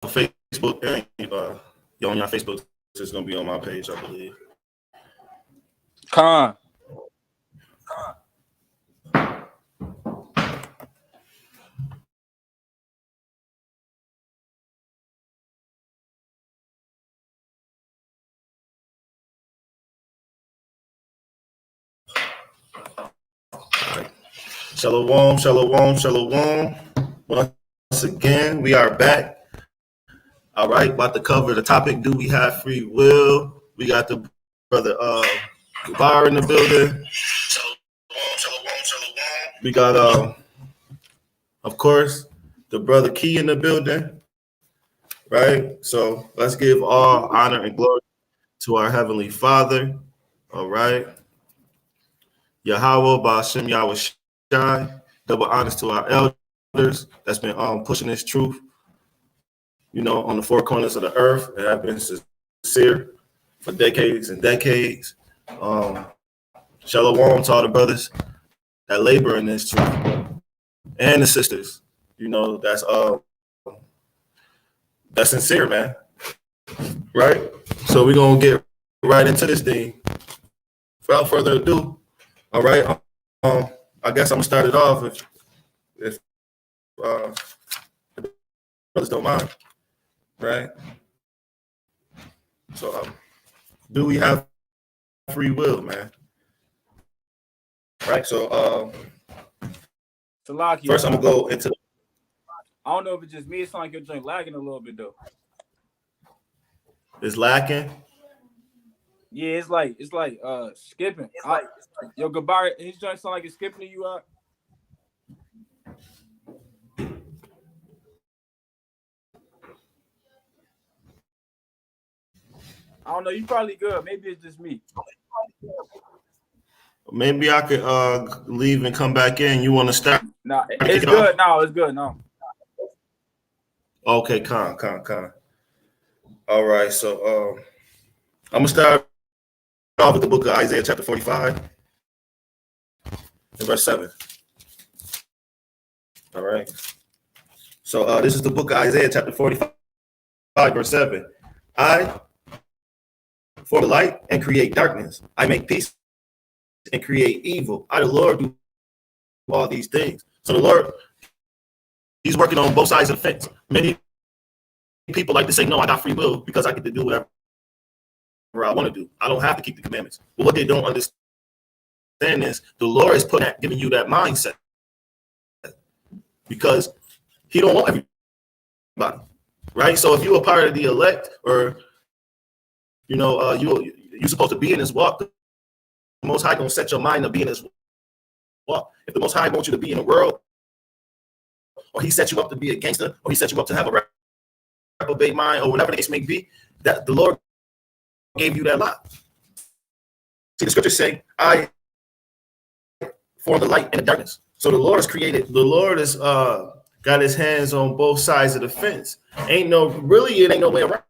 Facebook, on your Facebook, it's gonna be on my page, I believe. Con. Shalom, shalom, shalom. Once again, we are back. All right, about to cover the topic, do we have free will? We got the brother Bar in the building. Shalom, shalom, shalom. We got, of course, the brother Key in the building, right? So let's give all honor and glory to our Heavenly Father, all right? Yahweh, Ba'ashem, Yahweh Shai. Double honors to our elders that's been pushing this truth, on the four corners of the earth, and have been sincere for decades and decades. Shalom to all the brothers that labor in this truth, and the sisters, that's sincere, man. Right? So we're gonna get right into this thing. Without further ado, all right. I guess I'm gonna start it off if brothers don't mind, right? So, do we have free will, man? Right. So, first I'm gonna go into. I don't know if it's just me. It sounds like your joint lagging a little bit though. It's lacking. Yeah, it's like skipping. Yo, Gabar, his joint sound like it's skipping to you out. I don't know. You probably good. Maybe it's just me. Maybe I could leave and come back in. You want to start? Nah, it's good. No, it's good. No. Okay, con. All right, so I'm gonna start off with the book of Isaiah, chapter 45, and verse 7. All right. So this is the book of Isaiah, chapter 45, verse 7. I form the light and create darkness. I make peace and create evil. I, the Lord, do all these things. So the Lord, he's working on both sides of the fence. Many people like to say, no, I got free will because I get to do whatever I want to do. I don't have to keep the commandments. But what they don't understand is the Lord is giving you that mindset because he don't want everybody, right? So if you're a part of the elect, or you're supposed to be in this walk, the Most High gonna set your mind to be in this walk. If the Most High wants you to be in the world, or he set you up to be a gangster, or he set you up to have a reprobate mind, or whatever the case may be, that the Lord gave you that lot. See, the scriptures say, I form the light and the darkness. So the Lord has created, the Lord has got his hands on both sides of the fence. It ain't no way around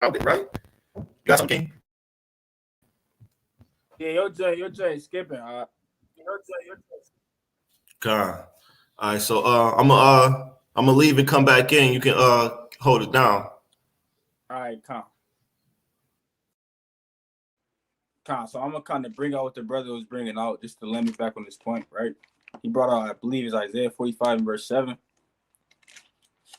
it, right? You got something? Yeah, your joint skipping. God. All right, so I'm gonna leave and come back in. You can hold it down. All right, come. So I'm gonna kind of bring out what the brother was bringing out, just to let me back on this point, right? He brought out, I believe, it's Isaiah 45 and verse 7.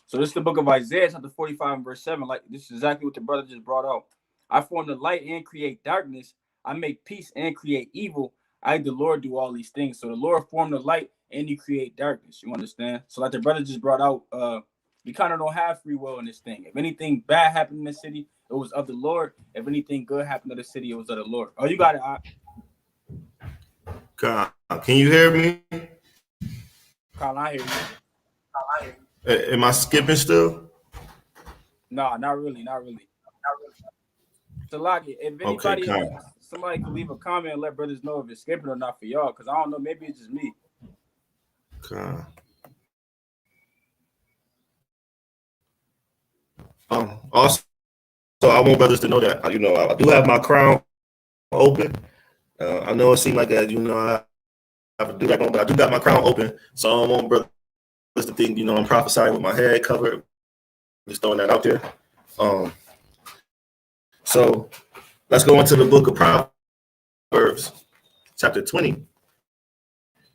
So this is the book of Isaiah, chapter 45 and verse 7. Like, this is exactly what the brother just brought out. I form the light and create darkness. I make peace and create evil. I, the Lord, do all these things. So the Lord formed the light and you create darkness. You understand? So like the brother just brought out, we kind of don't have free will in this thing. If anything bad happened in the city, it was of the Lord. If anything good happened to the city, it was of the Lord. Oh, you got it. God, can you hear me? Colin, I hear you. Am I skipping still? No, not really. So, Lockie, if anybody, somebody could leave a comment and let brothers know if it's skipping or not for y'all, because I don't know, maybe it's just me. Okay. Also, I want brothers to know that I do have my crown open. I know it seemed like that, I have to do that, but I do got my crown open, so I don't want brothers to think, I'm prophesying with my head covered, Just throwing that out there. So let's go into the book of Proverbs, chapter 20,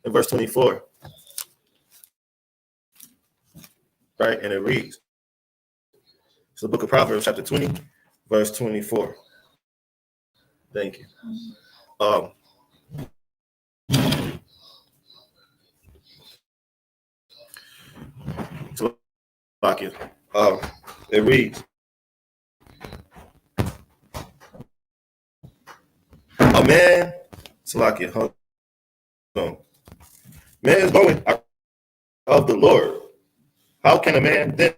and verse 24. Right, and it reads. It's the book of Proverbs, chapter 20, verse 24. Thank you. So, it reads, a man, Salakia, hold on. Man is going out of the Lord. How can a man then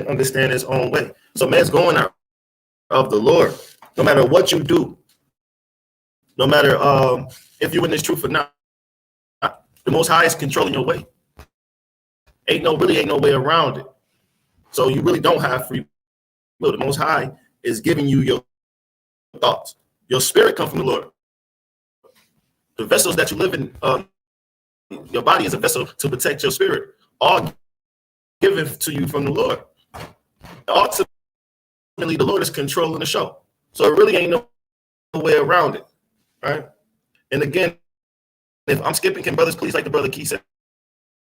understand his own way? So man's going out of the Lord. No matter what you do, no matter if you're in this truth or not, the Most High is controlling your way. Ain't no way around it. So you really don't have free will. The Most High is giving you your thoughts. Your spirit comes from the Lord. The vessels that you live in, your body is a vessel to protect your spirit. All given to you from the Lord. Ultimately, the Lord is controlling the show. So it really ain't no way around it, right? And again, if I'm skipping, can brothers please, like the brother Key said,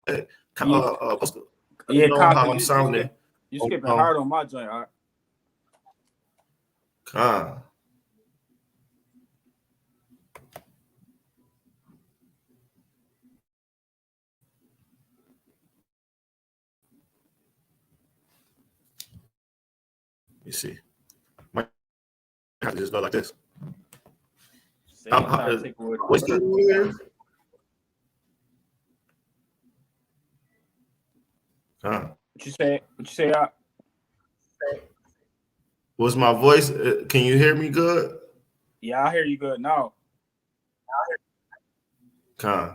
Yeah, how I'm sounding. You skipping hard on my joint, all right? You see, might have to just go like this. What's the word? What you say? Was my voice? Can you hear me good? Yeah, I hear you good now. I'm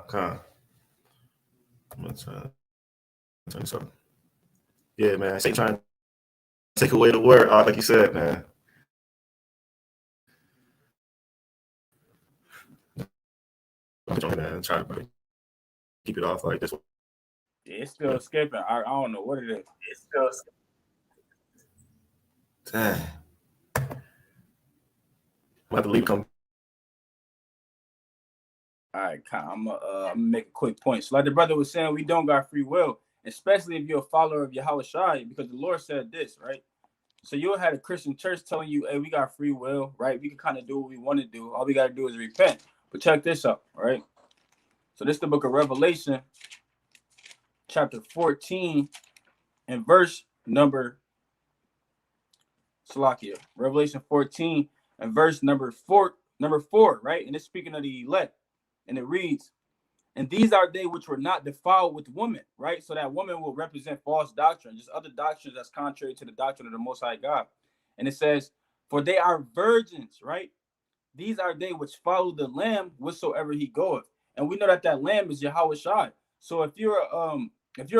gonna turn this up. Yeah, man. Say trying to take away the word, like you said, man. I'm trying to keep it off like this. It's still skipping. I don't know what it is. It's still skipping. Dang. I'm about to leave. Come. All right, I'm gonna make a quick point. So, like the brother was saying, we don't got free will, especially if you're a follower of Yahweh Shai, because the Lord said this, right? So you'll have a Christian church telling you, hey, we got free will, right? We can kind of do what we want to do. All we got to do is repent. But check this out, right? So this is the book of Revelation, chapter 14, and verse number, Salakia, Revelation 14, and verse number four, right? And it's speaking of the elect. And it reads, and these are they which were not defiled with woman, right? So that woman will represent false doctrine, just other doctrines that's contrary to the doctrine of the Most High God. And it says, for they are virgins, right? These are they which follow the Lamb whatsoever he goeth. And we know that that Lamb is Yahweh Shai. So if you're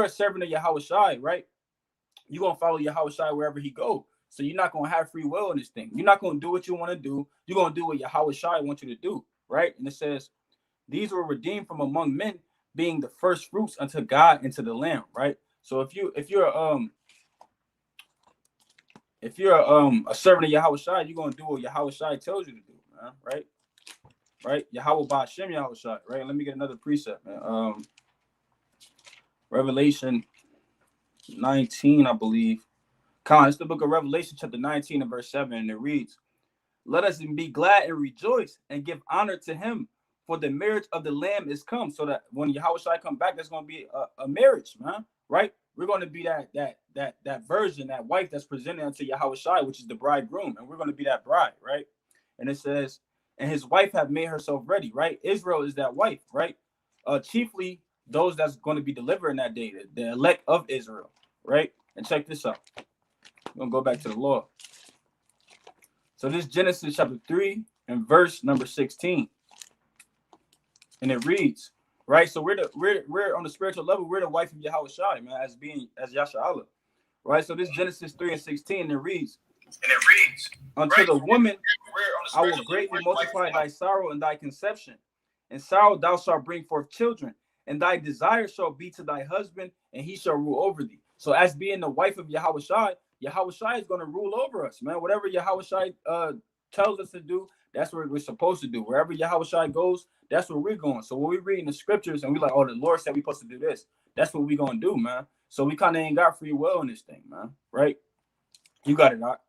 a servant of Yahweh Shai, right, you're going to follow Yahweh Shai wherever he go. So you're not going to have free will in this thing. You're not going to do what you want to do. You're going to do what Yahweh Shai wants you to do, right? And it says, these were redeemed from among men, being the first fruits unto God and to the Lamb, right? So if you're a servant of Yahweh Shai, you're gonna do what Yahweh Shai tells you to do, man, right? Right? Yahweh Ba'ashem Yahweh Shai, right? Let me get another precept, man. Revelation 19, I believe. It's the book of Revelation, chapter 19 and verse 7, and it reads, let us be glad and rejoice and give honor to him, for the marriage of the Lamb is come. So that when Yahweh Shai come back, there's going to be a marriage, man, right? We're going to be that virgin, that wife that's presented unto Yahweh Shai, which is the bridegroom, and we're going to be that bride, right? And it says, and his wife have made herself ready, right? Israel is that wife, right? Chiefly those that's going to be delivered in that day, the elect of Israel, right? And check this out. We're going to go back to the law. So this Genesis chapter 3 and verse number 16. And it reads, right? So we're on the spiritual level, we're the wife of Yahweh Shai, man, as Yasha Allah. Right? So this Genesis 3 and 16, and it reads, unto right, the woman I will greatly multiply thy sorrow and thy conception. And sorrow thou shalt bring forth children, and thy desire shall be to thy husband, and he shall rule over thee. So as being the wife of Yahushai, Yahushai is going to rule over us, man. Whatever Yahushai tells us to do, that's what we're supposed to do. Wherever Yahushai goes, that's where we're going. So when we read in the scriptures and we like, oh, the Lord said we're supposed to do this, that's what we're going to do, man. So we kind of ain't got free will in this thing, man. Right? You got it, Doc.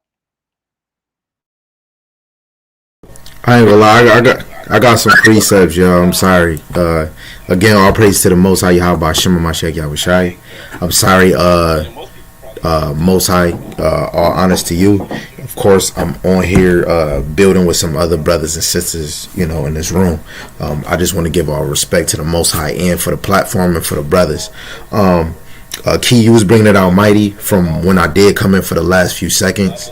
I ain't gonna lie, I got some precepts, yo. I'm sorry. Again, all praise to the Most High Yahweh Shema Mashiach Yahushai. I'm sorry, Most High, all honest to you. Of course, I'm on here building with some other brothers and sisters, you know, in this room. I just want to give all respect to the Most High and for the platform and for the brothers. Key, you was bringing it out mighty from when I did come in for the last few seconds.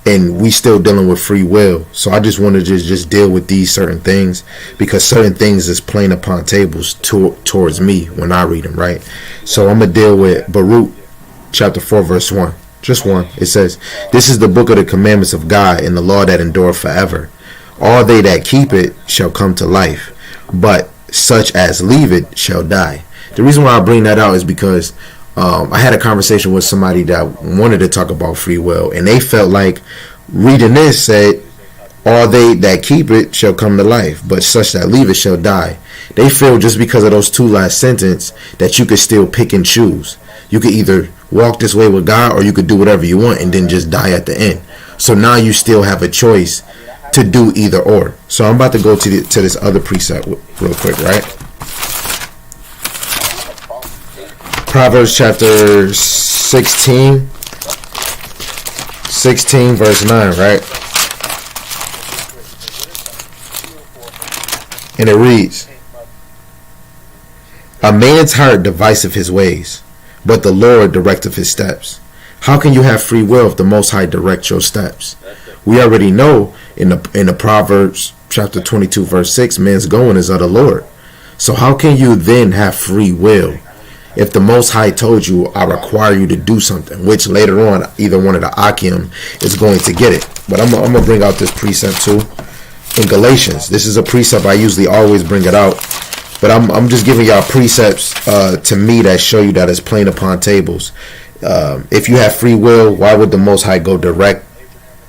And we still dealing with free will. So I just want to just deal with these certain things, because certain things is plain upon tables towards me when I read them, right? So I'm going to deal with Baruch chapter 4 verse 1. Just one. It says, "This is the book of the commandments of God and the law that endure forever. All they that keep it shall come to life, but such as leave it shall die." The reason why I bring that out is because I had a conversation with somebody that wanted to talk about free will, and they felt like reading this said, "All they that keep it shall come to life, but such that leave it shall die." They feel just because of those two last sentences that you could still pick and choose. You could either walk this way with God, or you could do whatever you want and then just die at the end. So now you still have a choice to do either or. So I'm about to go to this other precept real quick, right? Proverbs chapter 16 verse 9, right? And it reads, "A man's heart deviseth his ways, but the Lord directeth his steps." How can you have free will if the Most High directs your steps? We already know in the Proverbs chapter 22 verse 6, man's going is of the Lord. So how can you then have free will if the Most High told you, "I require you to do something," which later on either one of the Akim is going to get it? But I'm gonna bring out this precept too in Galatians. This is a precept I usually always bring it out, but I'm just giving y'all precepts to me that show you that it's plain upon tables. If you have free will, why would the Most High go direct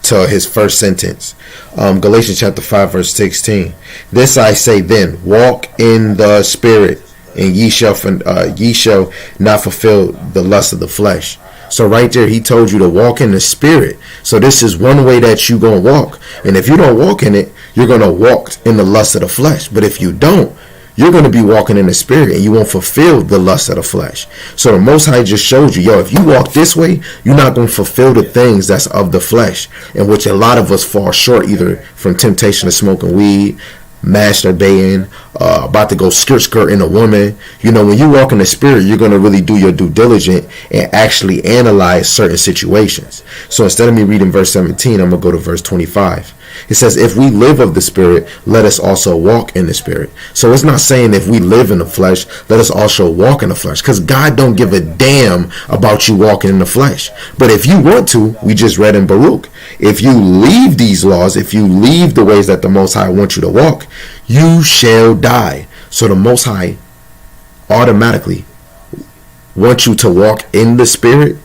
to his first sentence? Galatians chapter 5 verse 16. "This I say then, walk in the Spirit, and ye shall not fulfill the lust of the flesh." So right there, he told you to walk in the Spirit. So this is one way that you gonna walk. And if you don't walk in it, you're gonna walk in the lust of the flesh. But if you don't, you're going to be walking in the Spirit, and you won't fulfill the lust of the flesh. So the Most High just showed you, yo, if you walk this way, you're not going to fulfill the things that's of the flesh, in which a lot of us fall short, either from temptation of smoking weed, masturbating, about to go skirt in a woman. You know, when you walk in the Spirit, you're going to really do your due diligence and actually analyze certain situations. So instead of me reading verse 17, I'm going to go to verse 25. It says, "If we live of the Spirit, let us also walk in the Spirit." So it's not saying if we live in the flesh, let us also walk in the flesh, because God don't give a damn about you walking in the flesh. But if you want to, we just read in Baruch, if you leave these laws, if you leave the ways that the Most High wants you to walk, you shall die. So the Most High automatically wants you to walk in the Spirit.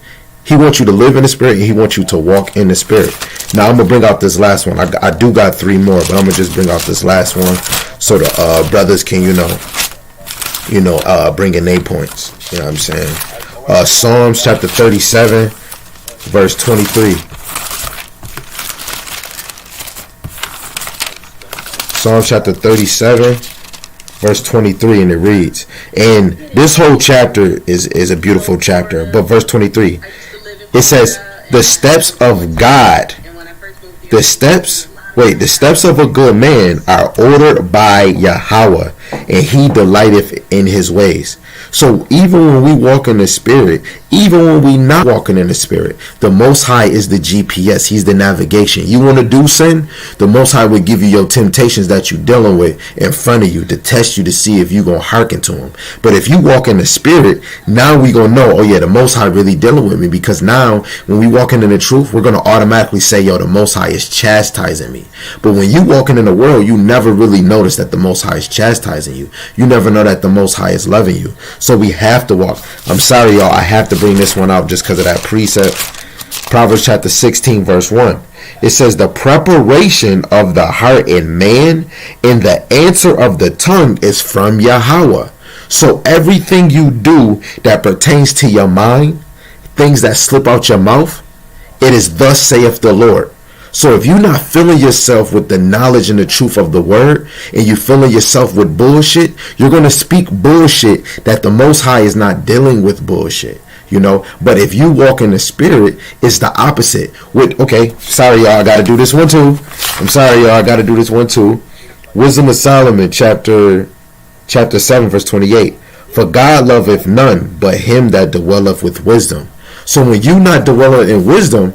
He wants you to live in the Spirit, and he wants you to walk in the Spirit. Now I'm gonna bring out this last one. I do got three more, but I'm gonna just bring out this last one so the brothers can bring in their points. You know what I'm saying? Psalms chapter 37 verse 23. Psalms chapter 37 verse 23, and it reads, and this whole chapter is a beautiful chapter, but verse 23, it says, the steps of God, the steps of a good man are ordered by Yahweh, and he delighteth in his ways. So even when we walk in the Spirit, even when we not walking in the Spirit, the Most High is the GPS. He's the navigation. You want to do sin, the Most High will give you your temptations that you're dealing with in front of you to test you to see if you're going to hearken to him. But if you walk in the Spirit, now we going to know, oh yeah, the Most High really dealing with me, because now when we walking in the truth, we're going to automatically say, yo, the Most High is chastising me. But when you walking in the world, you never really notice that the Most High is chastising you. You never know that the Most High is loving you. So we have to walk. I'm sorry, y'all. I have to bring this one out just because of that precept. Proverbs chapter 16, verse 1. It says, the preparation of the heart in man and the answer of the tongue is from Yahweh. So everything you do that pertains to your mind, things that slip out your mouth, it is thus saith the Lord. So if you're not filling yourself with the knowledge and the truth of the word, and you filling yourself with bullshit, you're going to speak bullshit that the Most High is not dealing with bullshit. You know, but if you walk in the spirit, it's the opposite. Okay, sorry y'all, I gotta do this one too. I'm sorry y'all, I gotta do this one too. Wisdom of Solomon, chapter 7, verse 28. For God loveth none but him that dwelleth with wisdom. So when you not dwelling in wisdom,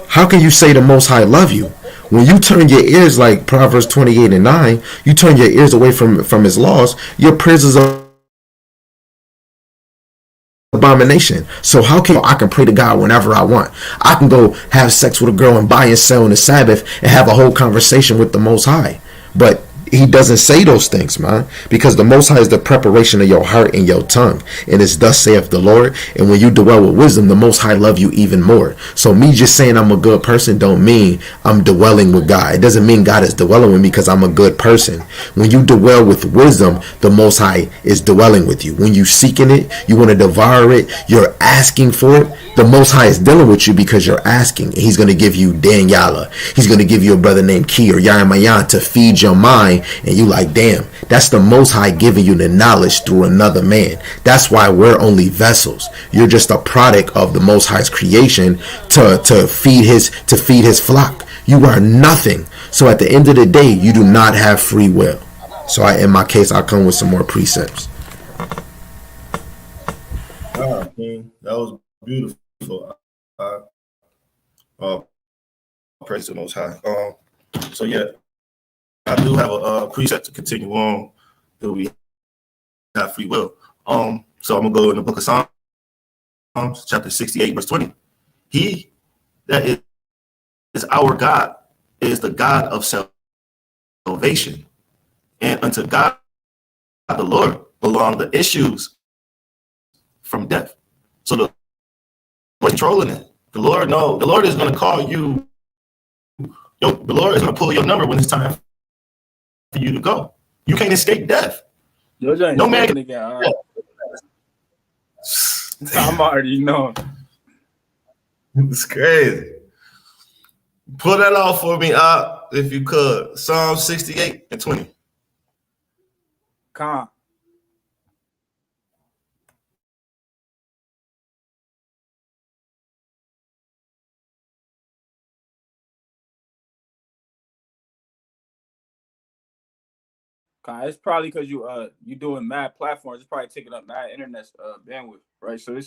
how can you say the Most High love you? When you turn your ears, like Proverbs 28 and 9, you turn your ears away from his laws, your prayers are abomination. So how can I can pray to God whenever I want? I can go have sex with a girl and buy and sell on the Sabbath and have a whole conversation with the Most High. But he doesn't say those things, man, because the Most High is the preparation of your heart and your tongue, and it's thus saith the Lord. And when you dwell with wisdom, the Most High love you even more. So me just saying I'm a good person don't mean I'm dwelling with God. It doesn't mean God is dwelling with me because I'm a good person. When you dwell with wisdom, the Most High is dwelling with you. When you seeking it, you want to devour it, you're asking for it, the Most High is dealing with you because you're asking. And he's going to give you Daniela. He's going to give you a brother named Ki or Yaramayan to feed your mind. And you like, damn, that's the Most High giving you the knowledge through another man. That's why we're only vessels. You're just a product of the Most High's creation to feed his flock. You are nothing. So at the end of the day, you do not have free will. So in my case, I'll come with some more precepts. King, that was beautiful. Praise the Most High. So yeah, I do have a precept to continue on. Do we have free will? So I'm gonna go in the book of Psalms, chapter 68, verse 20. He that is our God is the God of salvation, and unto God the Lord belong the issues from death. So the Lord controlling it. The Lord is going to call you. The Lord is going to pull your number when it's time for you to go. You can't escape death. No man can. Again, I'm already knowing. It's crazy. Pull that off for me, if you could. Psalm 68 and 20. Con. It's probably because you doing mad platforms. It's probably taking up mad internet bandwidth, right? So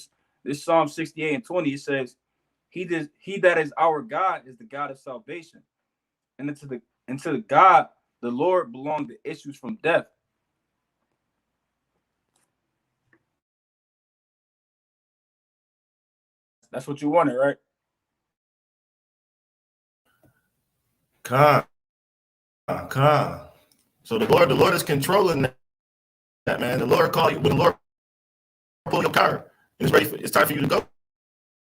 this Psalm 68 and 20, it says, He that is our God is the God of salvation, and into the God the Lord belong the issues from death. That's what you wanted, right? Con. So the Lord is controlling that, man. The Lord call you when the Lord pull your car and it's ready. It's time for you to go.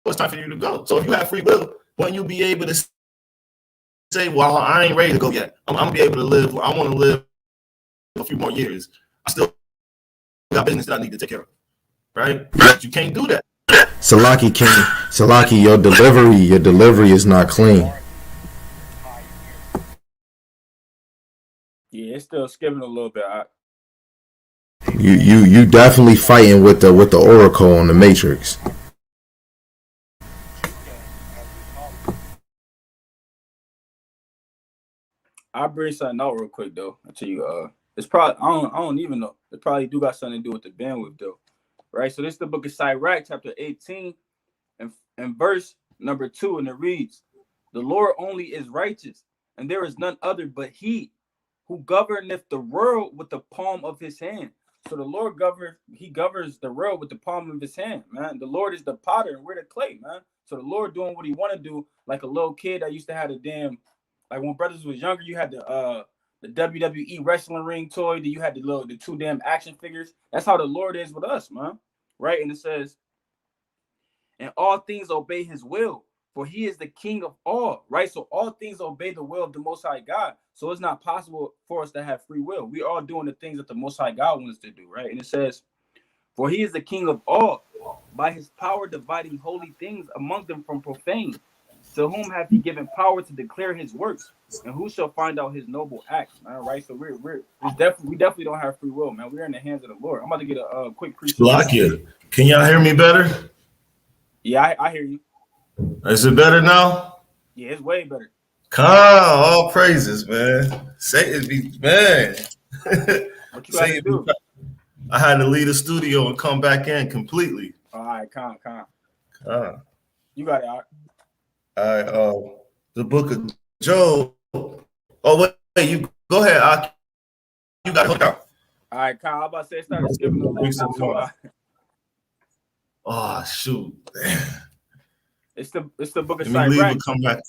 It's time for you to go. So if you have free will, won't you be able to say, "Well, I ain't ready to go yet. I'm gonna be able to live. I want to live a few more years. I still got business that I need to take care of." Right? But you can't do that. Salaki King, Salaki, your delivery is not clean. Yeah, it's still skipping a little bit. You definitely fighting with the Oracle on the Matrix. I'll bring something out real quick though. I'll tell you, it's probably I don't even know. It probably do got something to do with the bandwidth though. Right? So this is the book of Cyrax, chapter 18, and verse number 2, and it reads, "The Lord only is righteous, and there is none other but he who governeth the world with the palm of his hand." So the Lord governs the world with the palm of his hand, man. The Lord is the potter and we're the clay, man. So the Lord doing what he want to do, like a little kid that used to have a damn, like when brothers was younger, you had the WWE wrestling ring toy. Then you had the two damn action figures. That's how the Lord is with us, man. Right? And it says, and all things obey his will, for he is the king of all, right? So all things obey the will of the Most High God. So it's not possible for us to have free will. We are doing the things that the Most High God wants to do, right? And it says, for he is the king of all, by his power dividing holy things among them from profane. To whom hath he given power to declare his works, and who shall find out his noble acts? All right, so we definitely don't have free will, man. We're in the hands of the Lord. I'm about to get a quick precept. Lakia, can y'all hear me better? Yeah, I hear you. Is it better now? Yeah, it's way better. All praises, man. Satan be man. What you got to do? I had to leave the studio and come back in completely. All right, calm. You got it, all right. All right, the book of Job. Oh, wait, you go ahead. You got it hooked up. All right, Kyle, I'm about to say start skipping a little bit. Oh, shoot. It's the book of Let me leave Cyrax. and come back.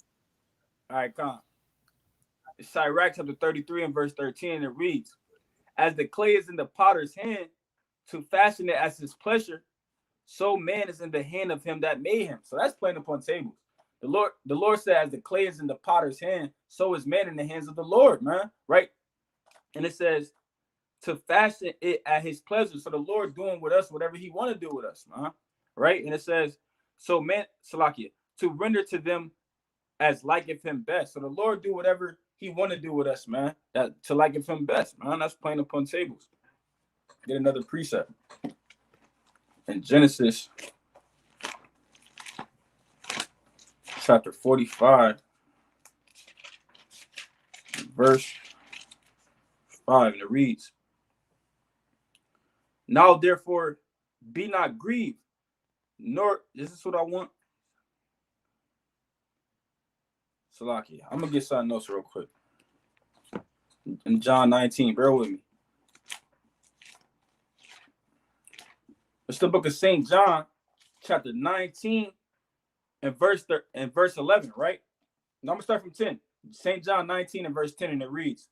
All right, Kyle. It's Cyrax chapter 33 and verse 13. It reads, as the clay is in the potter's hand to fashion it as his pleasure, so man is in the hand of him that made him. So that's playing upon tables. The Lord said, as the clay is in the potter's hand, so is man in the hands of the Lord, man. Right? And it says to fashion it at his pleasure. So the Lord doing with us whatever he want to do with us, man. Right? And it says, so man, Salakia, to render to them as liketh him best. So the Lord do whatever he want to do with us, man. That to liketh him best, man. That's playing upon tables. Get another precept. In Genesis chapter 45, verse 5, and it reads, now therefore be not grieved, nor, this is what I want. Salaki, I'm going to get something else real quick. In John 19, bear with me. It's the book of St. John, chapter 19, and verse 11, right? Now I'm going to start from 10. St. John 19 and verse 10, and it reads,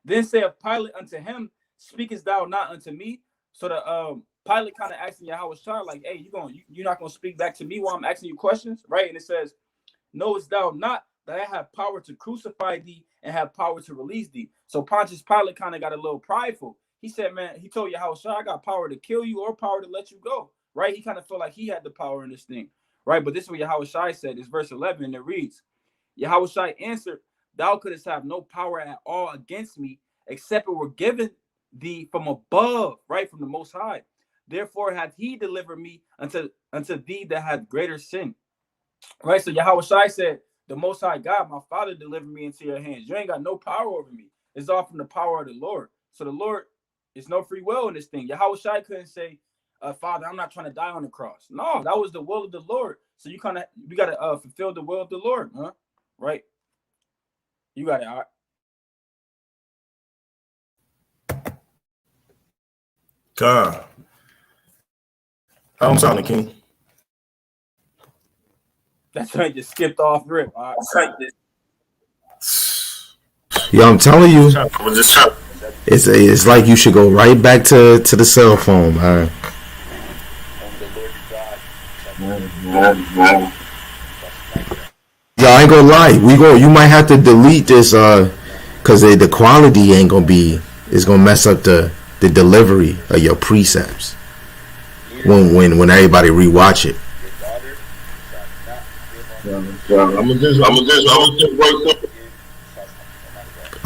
then saith Pilate unto him, speakest thou not unto me? So the Pilate kind of asking Yahweh Shai, like, hey, you're not going to speak back to me while I'm asking you questions, right? And it says, knowest thou not that I have power to crucify thee and have power to release thee? So Pontius Pilate kind of got a little prideful. He said, man, he told Yahweh Shai, I got power to kill you or power to let you go, right? He kind of felt like he had the power in this thing, right? But this is what Yahweh Shai said. It's verse 11, and it reads, Yahweh Shai answered, thou couldst have no power at all against me, except it were given thee from above, right? From the Most High. Therefore hath he delivered me unto thee that hath greater sin, right? So Yahweh Shai said, the Most High God, my Father, delivered me into your hands. You ain't got no power over me. It's all from the power of the Lord. So the Lord, is no free will in this thing. Yahweh Shai couldn't say, Father, I'm not trying to die on the cross. No, that was the will of the Lord. So we got to fulfill the will of the Lord, huh? Right? You got it, all right? God. I'm sorry, King. That's right, just skipped off rip. All right. Yo, I'm telling you, it's like you should go right back to the cell phone, man. Yo, I ain't gonna lie. You might have to delete this, cause the quality ain't gonna be. It's gonna mess up the delivery of your precepts when everybody rewatch it. I'm gonna just work up.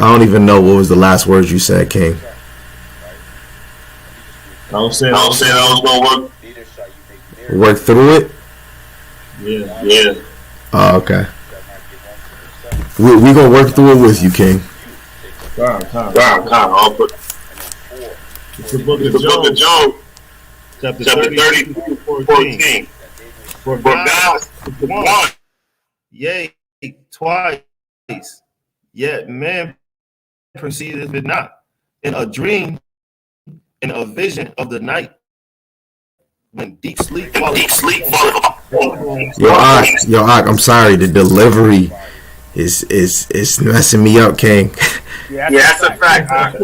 I don't even know what was the last words you said, King. I was saying I was gonna work through it. Yeah. Oh, okay. We gonna work through it with you, King. It's the book of Job, chapter 30, 14. For God is one, yea, twice, yet man perceiveth it not. In a dream, in a vision of the night, when deep sleep falleth. Yo, Ak, I'm sorry. The delivery It's messing me up, King. Yeah, that's a fact.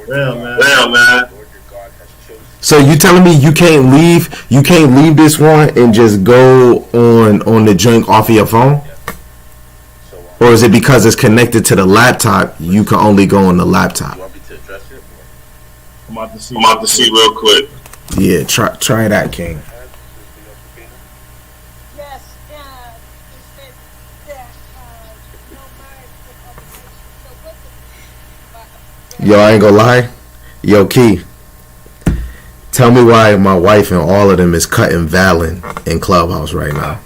Well, man. So you telling me you can't leave this one and just go on the joint off of your phone? Or is it because it's connected to the laptop, you can only go on the laptop? I'm about to see real quick. Yeah, try that, King. Yo, I ain't gonna lie. Yo, Key, tell me why my wife and all of them is cutting Valen in Clubhouse right now.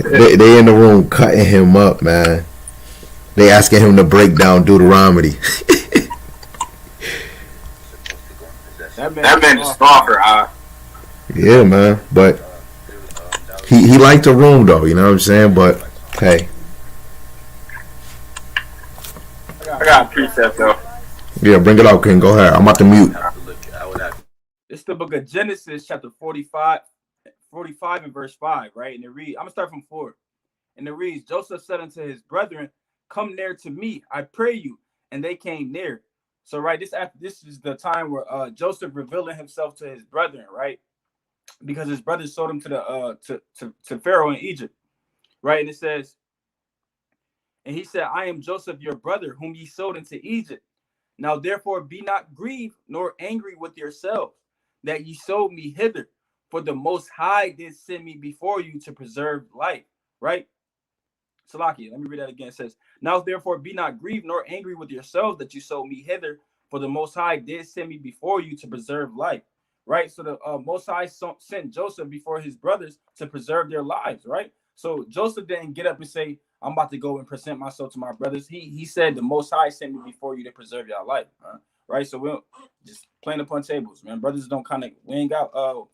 They in the room cutting him up, man. They asking him to break down Deuteronomy. That man is stalker, Yeah, man. But he liked the room though, you know what I'm saying? But hey. I got a precept though. Yeah, bring it out, King. Go ahead. I'm about to mute. It's the book of Genesis, chapter 45 and verse 5, right? And it reads, I'm going to start from 4. And it reads, Joseph said unto his brethren, come near to me, I pray you. And they came near. So, right, this is the time where Joseph revealing himself to his brethren, right? Because his brothers sold him to the to Pharaoh in Egypt, right? And it says, and he said, I am Joseph, your brother, whom ye sold into Egypt. Now, therefore, be not grieved nor angry with yourselves that ye sold me hither, for the Most High did send me before you to preserve life, right? Salakia, let me read that again. It says, now, therefore, be not grieved nor angry with yourselves that you sold me hither, for the Most High did send me before you to preserve life, right? So the Most High sent Joseph before his brothers to preserve their lives, right? So Joseph didn't get up and say, I'm about to go and present myself to my brothers. He said the Most High sent me before you to preserve your life, right? So we'll just playing upon tables, man. Brothers don't we ain't got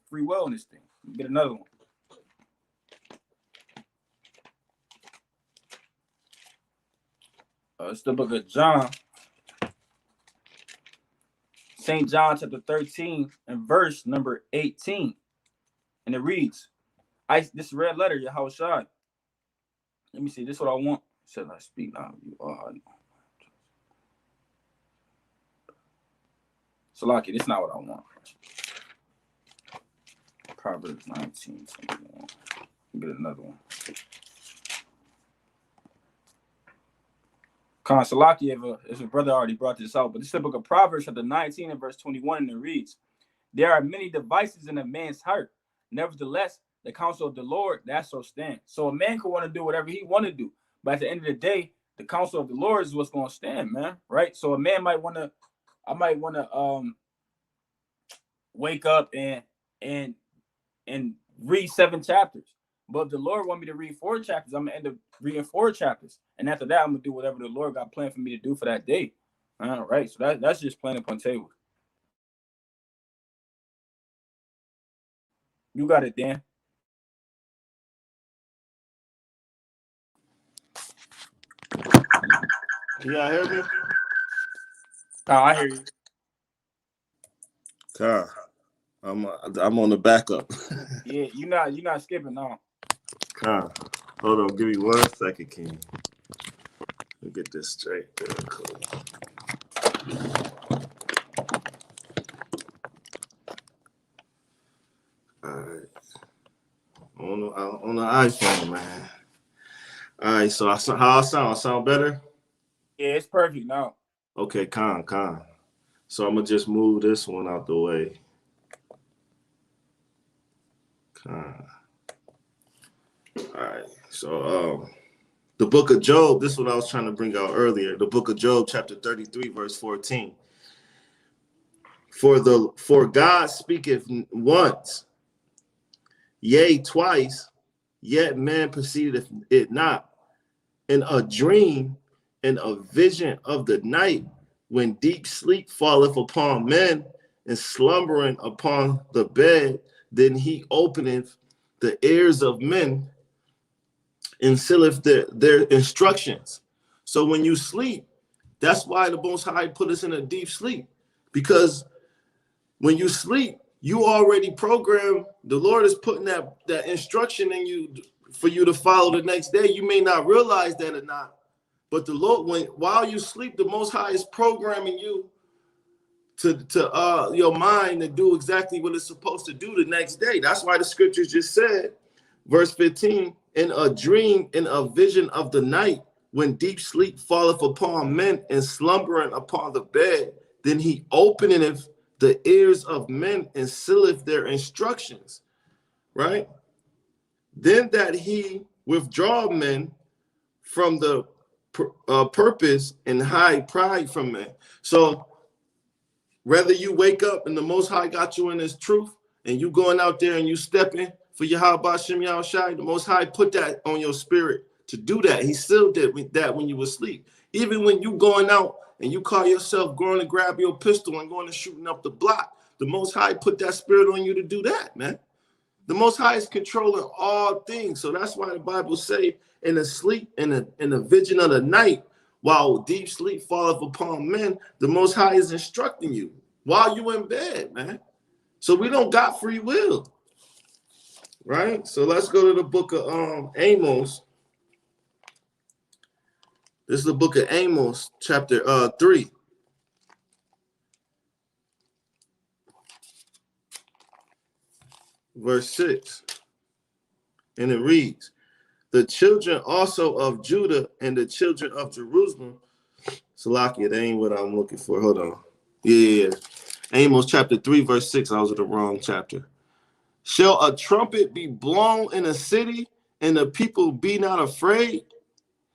free will in this thing. Get another one. It's the book of John, St. John chapter 13 and verse number 18, and it reads, this red letter, Yahweh Shai. Let me see. This is what I want. Said I speak now. You are. Salaki, this is not what I want. Proverbs 19. Get another one. Salaki, if a brother already brought this out, but this is the book of Proverbs, chapter 19 and verse 21, and it reads, there are many devices in a man's heart. Nevertheless, the counsel of the Lord, that shall stand. So a man could want to do whatever he want to do. But at the end of the day, the counsel of the Lord is what's going to stand, man. Right? So a man I might want to wake up and read 7 chapters. But if the Lord want me to read 4 chapters, I'm going to end up reading 4 chapters. And after that, I'm going to do whatever the Lord got planned for me to do for that day. All right? So that's just playing upon table. You got it, Dan. Yeah, hear me? I hear you. I'm on the backup. Yeah, you're not skipping, no. Hold on, give me 1 second, King. Let me get this straight. Cool. All right. On the iPhone, man. All right, so how I sound? I sound better? Yeah, it's perfect now. Okay, calm. So I'm gonna just move this one out the way. Calm. All right, so the book of Job, this is what I was trying to bring out earlier. The book of Job, chapter 33, verse 14. For God speaketh once, yea, twice, yet man perceiveth it not. In a dream, in a vision of the night, when deep sleep falleth upon men, and slumbering upon the bed, then he openeth the ears of men, and sealeth their instructions. So when you sleep, that's why the Most High put us in a deep sleep. Because when you sleep, you already programmed, the Lord is putting that instruction in you for you to follow the next day. You may not realize that or not, but the Lord, while you sleep, the Most High is programming you to your mind to do exactly what it's supposed to do the next day. That's why the scriptures just said, verse 15, in a dream, in a vision of the night, when deep sleep falleth upon men and slumbering upon the bed, then he openeth the ears of men and sealeth their instructions, right? Then that he withdraw men from the purpose and hide pride from men. So whether you wake up and the Most High got you in his truth and you going out there and you stepping for Yahweh Shem Yahushai, the Most High put that on your spirit to do that. He still did that when you were asleep. Even when you going out and you call yourself going to grab your pistol and going to shooting up the block, the Most High put that spirit on you to do that, man. The Most High is controlling all things. So that's why the Bible say in the sleep, in the vision of the night, while deep sleep falleth upon men, the Most High is instructing you while you in bed, man. So we don't got free will, right? So let's go to the book of Amos. This is the book of Amos, chapter 3. Verse 6. And it reads, the children also of Judah and the children of Jerusalem. Salakia, that ain't what I'm looking for. Hold on. Yeah. Amos chapter 3, verse 6. I was in the wrong chapter. Shall a trumpet be blown in a city and the people be not afraid?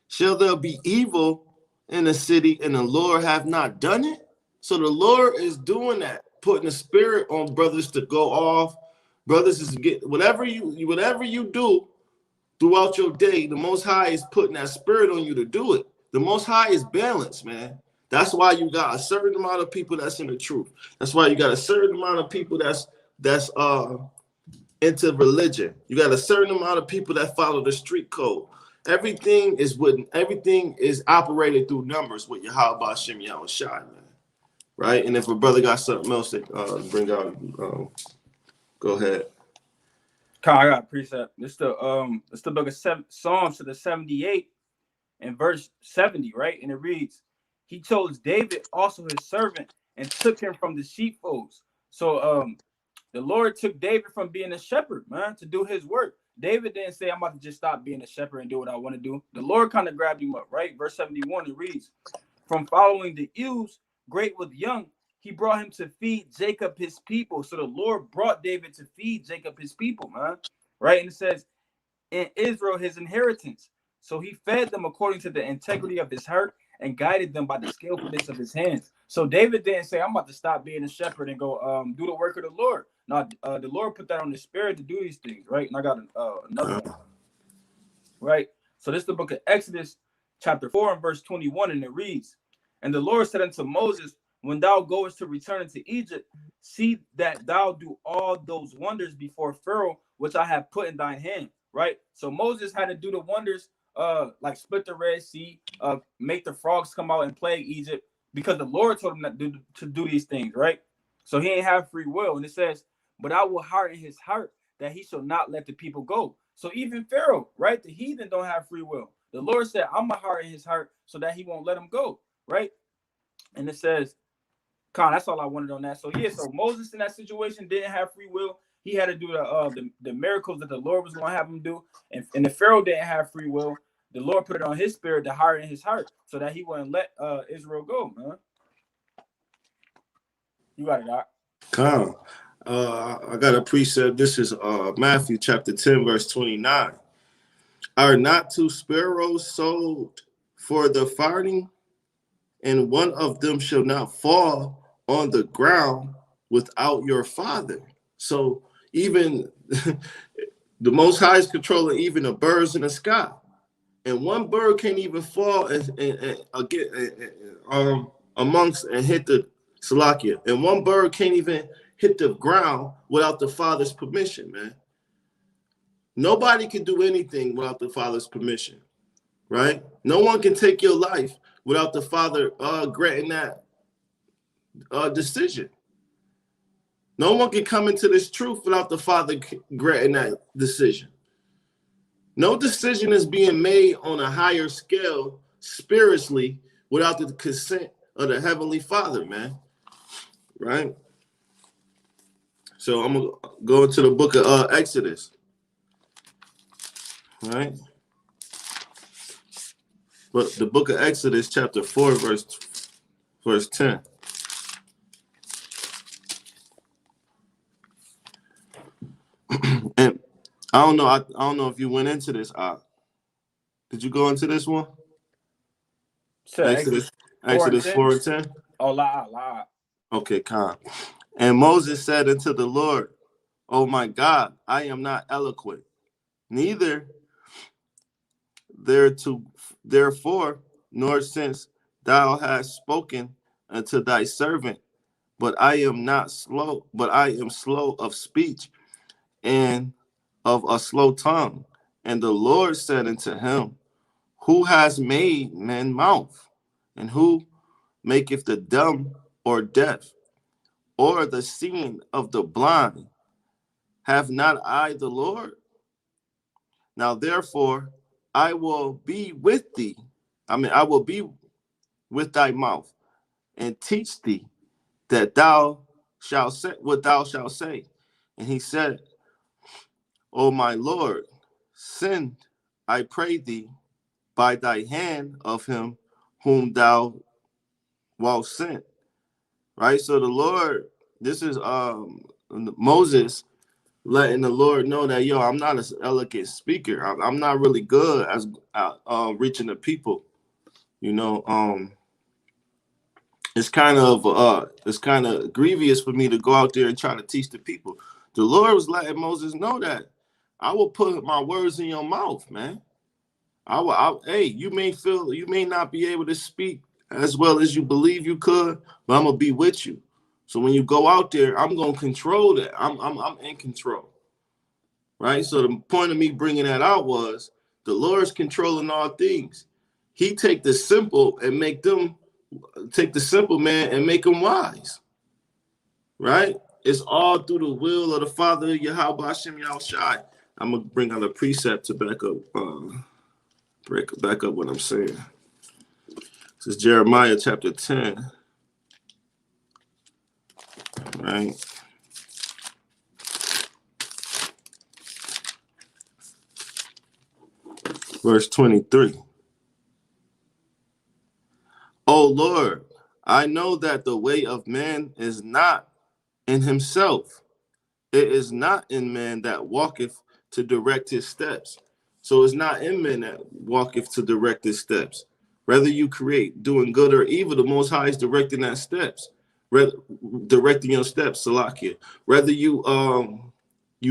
Shall there be evil in a city and the Lord have not done it? So the Lord is doing that, putting a spirit on brothers to go off. Brothers is get whatever you do throughout your day, the Most High is putting that spirit on you to do it. The Most High is balanced, man. That's why you got a certain amount of people that's in the truth. That's why you got a certain amount of people that's into religion. You got a certain amount of people that follow the street code. Everything is operated through numbers with Yahweh Shem Yahushai, man. Right? And if a brother got something else to bring out, go ahead. I got a precept. It's the book of Psalms to the 78 and verse 70, right? And it reads, he chose David, also his servant, and took him from the sheepfolds. So the Lord took David from being a shepherd, man, to do his work. David didn't say, I'm about to just stop being a shepherd and do what I want to do. The Lord kind of grabbed him up, right? Verse 71, it reads, from following the ewes, great with young, he brought him to feed Jacob his people. So the Lord brought David to feed Jacob his people, man. Right? And it says, in Israel his inheritance. So he fed them according to the integrity of his heart and guided them by the skillfulness of his hands. So David didn't say, I'm about to stop being a shepherd and go do the work of the Lord. Now, the Lord put that on his spirit to do these things, right? And I got another one, right? So this is the book of Exodus, chapter 4 and verse 21, and it reads, and the Lord said unto Moses, when thou goest to return into Egypt, see that thou do all those wonders before Pharaoh, which I have put in thine hand, right? So Moses had to do the wonders, like split the Red Sea, make the frogs come out and plague Egypt, because the Lord told him to do these things, right? So he ain't have free will. And it says, but I will harden his heart that he shall not let the people go. So even Pharaoh, right? The heathen don't have free will. The Lord said, I'm going to harden his heart so that he won't let him go, right? And it says, that's all I wanted on that. So yeah, so Moses in that situation didn't have free will. He had to do the miracles that the Lord was going to have him do. And the Pharaoh didn't have free will. The Lord put it on his spirit to harden his heart so that he wouldn't let Israel go, man. You got it, Doc. I got a precept. This is Matthew chapter 10, verse 29. Are not two sparrows sold for the farthing, and one of them shall not fall on the ground without your Father? So even the Most High is controlling even the birds in the sky, and one bird can't even fall amongst and hit the Salakia, and one bird can't even hit the ground without the Father's permission, man. Nobody can do anything without the Father's permission, right? No one can take your life without the Father granting that decision. No one can come into this truth without the Father granting that decision. No decision is being made on a higher scale spiritually without the consent of the Heavenly Father, man. Right? So I'm going to go into the book of Exodus. Right? But the book of Exodus, chapter 4, verse 10. And I don't know if you went into this. Did you go into this one? So Exodus 4 and 10. Oh, lie. Okay, calm. And Moses said unto the Lord, "Oh my God, I am not eloquent, neither therefore, nor since thou hast spoken unto thy servant, but I am slow of speech and of a slow tongue." And the Lord said unto him, "Who has made man's mouth? And who maketh the dumb or deaf, or the seeing of the blind? Have not I the Lord? Now therefore I will be with thee. I will be with thy mouth, and teach thee that thou shalt say what thou shalt say." And he said, "O my Lord, send, I pray thee, by thy hand of him whom thou wilt send." Right? So the Lord, this is Moses letting the Lord know that, yo, I'm not an eloquent speaker. I'm not really good as reaching the people. You know, it's kind of grievous for me to go out there and try to teach the people. The Lord was letting Moses know that I will put my words in your mouth, man. Hey, you may not be able to speak as well as you believe you could, but I'm gonna be with you. So when you go out there, I'm gonna control that. I'm in control, right? So the point of me bringing that out was the Lord's controlling all things. He take the simple man and make them wise, right? It's all through the will of the Father, Yahweh Hashem Yahushai. I'm gonna bring out a precept to back up what I'm saying. This is Jeremiah chapter 10, right? Verse 23. "O Lord, I know that the way of man is not in himself. It is not in man that walketh to direct his steps." So it's not in man that walketh to direct his steps. Whether you create doing good or evil, the Most High is directing that steps. Directing your steps, Salakia. Whether you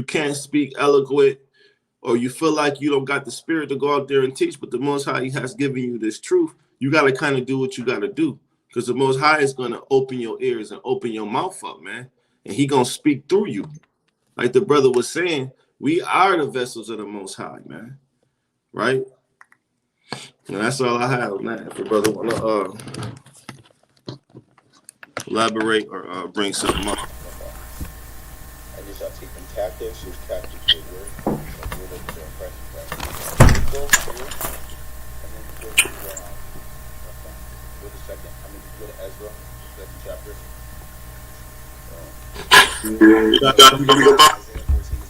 can't speak eloquent, or you feel like you don't got the spirit to go out there and teach, but the Most High has given you this truth, you got to kind of do what you got to do, because the Most High is going to open your ears and open your mouth up, man, and he going to speak through you. Like the brother was saying, we are the vessels of the Most High, man, right? And that's all I have on that. If the brother want to elaborate or bring something up. And you shall take them captive, she was captive to the word. So you're looking to impress Christ. Go through, and then go to second. Go to Ezra, second chapter.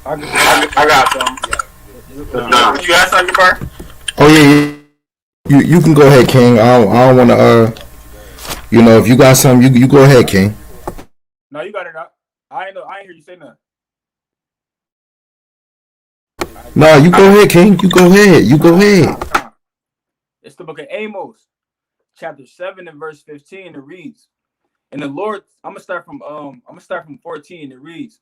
I got some. You got something, Bar? Oh yeah, you can go ahead, King. I don't want to. If you got something, you go ahead, King. No, you got it up. I ain't hear you say nothing. No, you go ahead, King. You go ahead. It's the book of Amos, chapter 7 and verse 15. It reads, and the Lord, I'm gonna start from 14. It reads,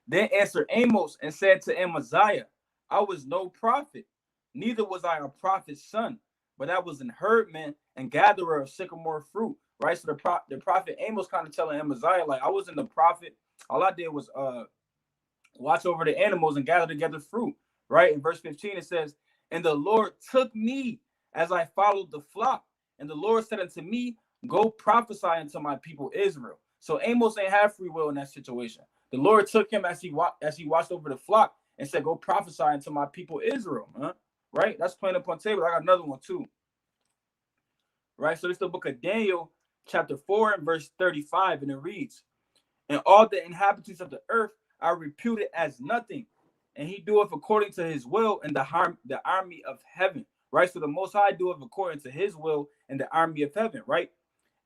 "Then answered Amos and said to Amaziah, I was no prophet, neither was I a prophet's son, but I was an herdman and gatherer of sycamore fruit." Right. So the prophet Amos kind of telling Amaziah, like, I wasn't a prophet. All I did was watch over the animals and gather together fruit. Right. In verse 15, it says, "And the Lord took me as I followed the flock. And the Lord said unto me, Go prophesy unto my people Israel." So Amos ain't have free will in that situation. The Lord took him as he watched over the flock and said, "Go prophesy unto my people Israel." Huh? right? That's plain upon table. I got another one too, right? So this is the book of Daniel, chapter 4 and verse 35, and it reads, "And all the inhabitants of the earth are reputed as nothing, and he doeth according to his will in the army of heaven." Right? So the Most High doeth according to his will in the army of heaven, right?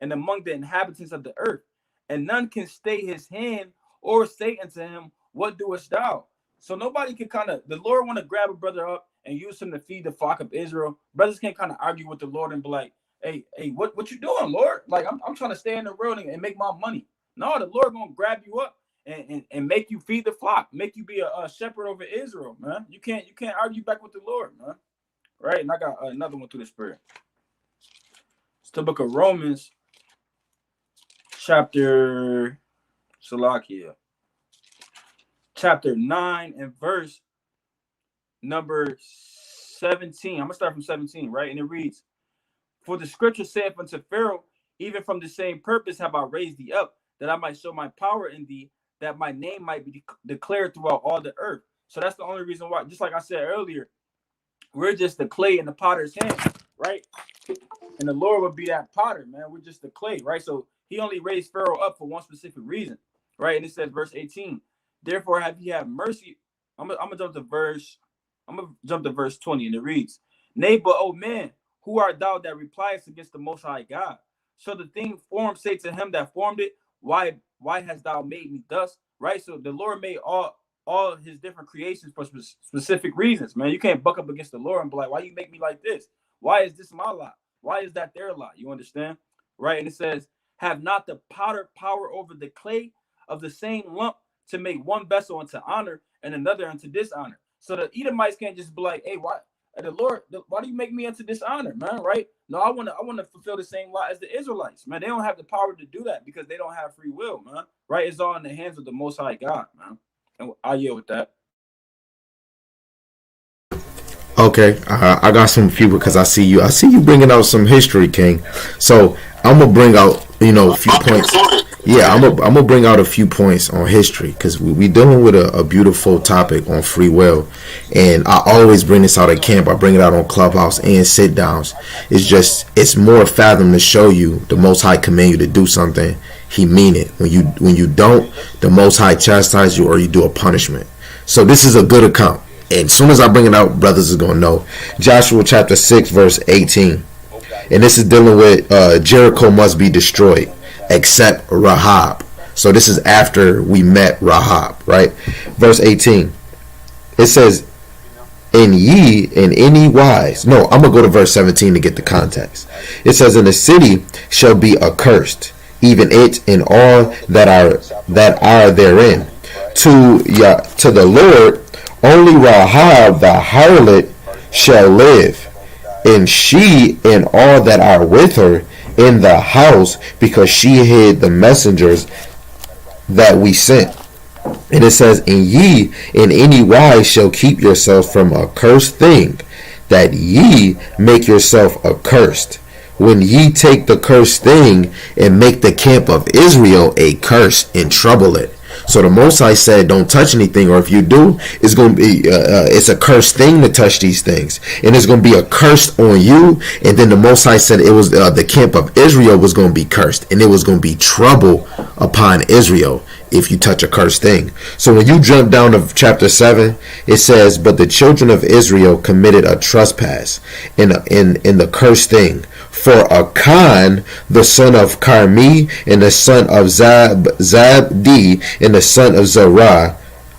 And among the inhabitants of the earth, and none can stay his hand or say unto him, "What doest thou?" So nobody can the Lord want to grab a brother up and use him to feed the flock of Israel. Brothers can't argue with the Lord and be like, hey, what you doing, Lord? Like, I'm trying to stay in the world and make my money. No, the Lord gonna grab you up and make you feed the flock, make you be a shepherd over Israel, man. You can't argue back with the Lord, man. Right? And I got another one through the Spirit. It's the book of Romans, chapter 9 and verse number 17. I'm gonna start from 17, right? And it reads, "For the scripture saith unto Pharaoh, even from the same purpose have I raised thee up, that I might show my power in thee, that my name might be declared throughout all the earth." So that's the only reason why, just like I said earlier, we're just the clay in the potter's hand, right? And the Lord would be that potter, man. We're just the clay, right? So he only raised Pharaoh up for one specific reason, right? And it says, verse 18, "Therefore have ye had mercy." I'm gonna jump to verse 20, and it reads, "Nay, but O man, who art thou that repliest against the Most High God? So the thing formed say to him that formed it, why hast thou made me thus?" Right? So the Lord made all his different creations for specific reasons, man. You can't buck up against the Lord and be like, "Why you make me like this? Why is this my lot? Why is that their lot?" You understand? Right? And it says, "Have not the potter power over the clay of the same lump to make one vessel unto honor and another unto dishonor?" So the Edomites can't just be like, "Hey, why do you make me unto dishonor, man?" Right? No, I want to fulfill the same law as the Israelites, man. They don't have the power to do that because they don't have free will, man. Right? It's all in the hands of the Most High God, man. And I yield with that. Okay, I got some few because I see you bringing out some history, King. So I'm gonna bring out a few points. Yeah, I'm gonna bring out a few points on history because we dealing with a beautiful topic on free will, and I always bring this out at camp. I bring it out on Clubhouse and sit downs. It's more fathom to show you the Most High command you to do something. He mean it. When you don't, the Most High chastise you or you do a punishment. So this is a good account. And as soon as I bring it out, brothers are going to know. Joshua chapter 6, verse 18. And this is dealing with Jericho must be destroyed, except Rahab. So this is after we met Rahab, right? Verse 18. It says, "And ye in any wise." No, I'm going to go to verse 17 to get the context. It says, "And the city shall be accursed, even it and all that are therein. To the Lord only Rahab the harlot shall live, and she and all that are with her in the house, because she hid the messengers that we sent." And it says, "And ye in any wise shall keep yourself from a cursed thing, that ye make yourself accursed. When ye take the cursed thing and make the camp of Israel a curse and trouble it." So the Most High said, don't touch anything, or if you do, it's going to be it's a cursed thing to touch these things, and it's going to be a curse on you. And then the Most High said it was the camp of Israel was going to be cursed, and it was going to be trouble upon Israel if you touch a cursed thing. So when you jump down to chapter 7, it says, "But the children of Israel committed a trespass in the cursed thing. For Achan, the son of Carmi, and the son of Zabdi, and the son of Zerah,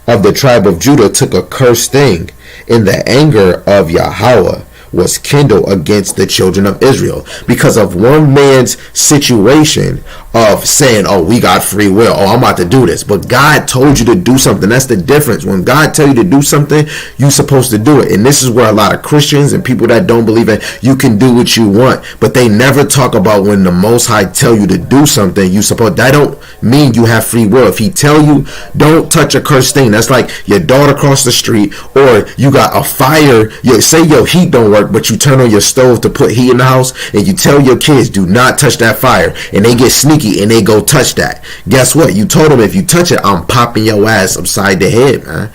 of the tribe of Judah, took a cursed thing, and the anger of Yahweh was kindled against the children of Israel," because of one man's situation of saying, "Oh, we got free will. Oh, I'm about to do this." But God told you to do something. That's the difference. When God tell you to do something, you're supposed to do it. And this is where a lot of Christians and people that don't believe in you can do what you want, but they never talk about when the Most High tell you to do something, that don't mean you have free will. If he tell you don't touch a cursed thing, that's like your daughter across the street, or you got a fire. Say your heat don't work. work, but you turn on your stove to put heat in the house, and you tell your kids, do not touch that fire, and they get sneaky and they go touch that. Guess what? You told them, if you touch it, I'm popping your ass upside the head, man.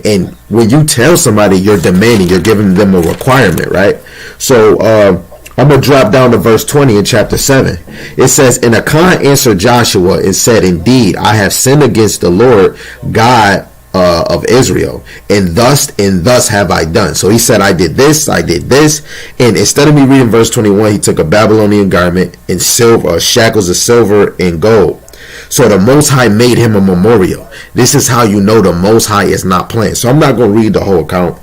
And when you tell somebody, you're demanding, you're giving them a requirement, right? So I'm going to drop down to verse 20 in chapter 7. It says, and Achan answered Joshua and said, indeed, I have sinned against the Lord God of Israel, and thus have I done. So he said, I did this, and instead of me reading verse 21, he took a Babylonian garment and silver, shackles of silver and gold. So the Most High made him a memorial. This is how you know the Most High is not playing. So I'm not going to read the whole account.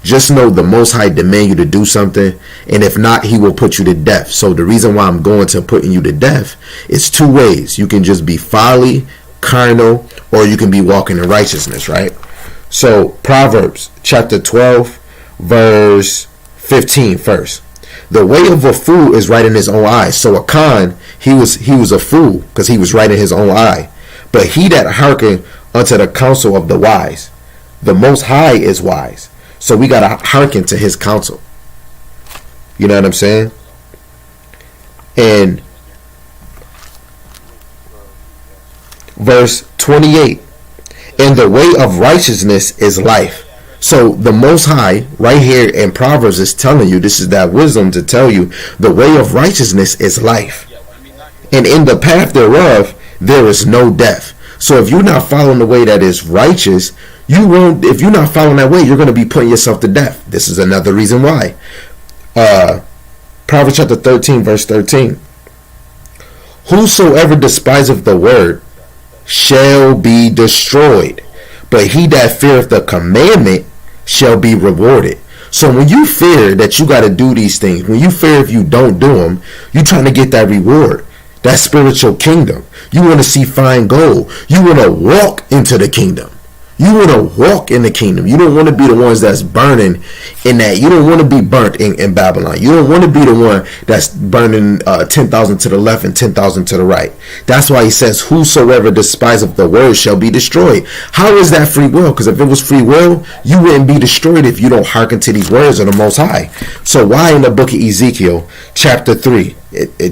Just know the Most High demand you to do something, and if not, he will put you to death. So the reason why I'm going to putting you to death is two ways. You can just be folly, carnal, or you can be walking in righteousness, right? So Proverbs chapter 12 verse 15 first. The way of a fool is right in his own eyes. So Achan, he was a fool because he was right in his own eye. But he that hearken unto the counsel of the wise, the Most High is wise. So we gotta hearken to his counsel. You know what I'm saying? And verse 28, and the way of righteousness is life. So the Most High right here in Proverbs is telling you, this is that wisdom to tell you, the way of righteousness is life, and in the path thereof there is no death. So if you're not following the way that is righteous, you won't. If you're not following that way, you're going to be putting yourself to death. This is another reason why. Proverbs chapter 13 verse 13, whosoever despiseth the word shall be destroyed, but he that feareth the commandment shall be rewarded. So when you fear that you got to do these things, when you fear if you don't do them, you're trying to get that reward, that spiritual kingdom. You want to see fine gold. You want to walk into the kingdom. You want to walk in the kingdom. You don't want to be the ones that's burning in that. You don't want to be burnt in Babylon. You don't want to be the one that's burning 10,000 to the left and 10,000 to the right. That's why he says, whosoever despiseth the word shall be destroyed. How is that free will? Because if it was free will, you wouldn't be destroyed if you don't hearken to these words of the Most High. So why in the book of Ezekiel, chapter 3,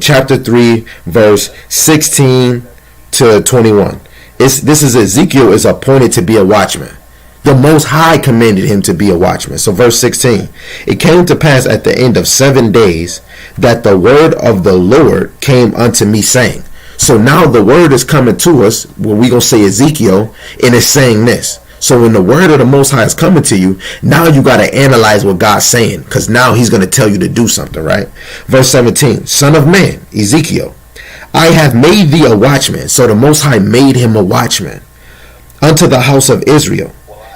chapter 3, verse 16 to 21. This is Ezekiel is appointed to be a watchman. The Most High commanded him to be a watchman. So verse 16, it came to pass at the end of 7 days that the word of the Lord came unto me, saying. So now the word is coming to us, where we going to say Ezekiel, and it's saying this. So when the word of the Most High is coming to you, now you got to analyze what God's saying, because now he's going to tell you to do something, right? Verse 17, son of man, Ezekiel, I have made thee a watchman. So the Most High made him a watchman unto the house of Israel.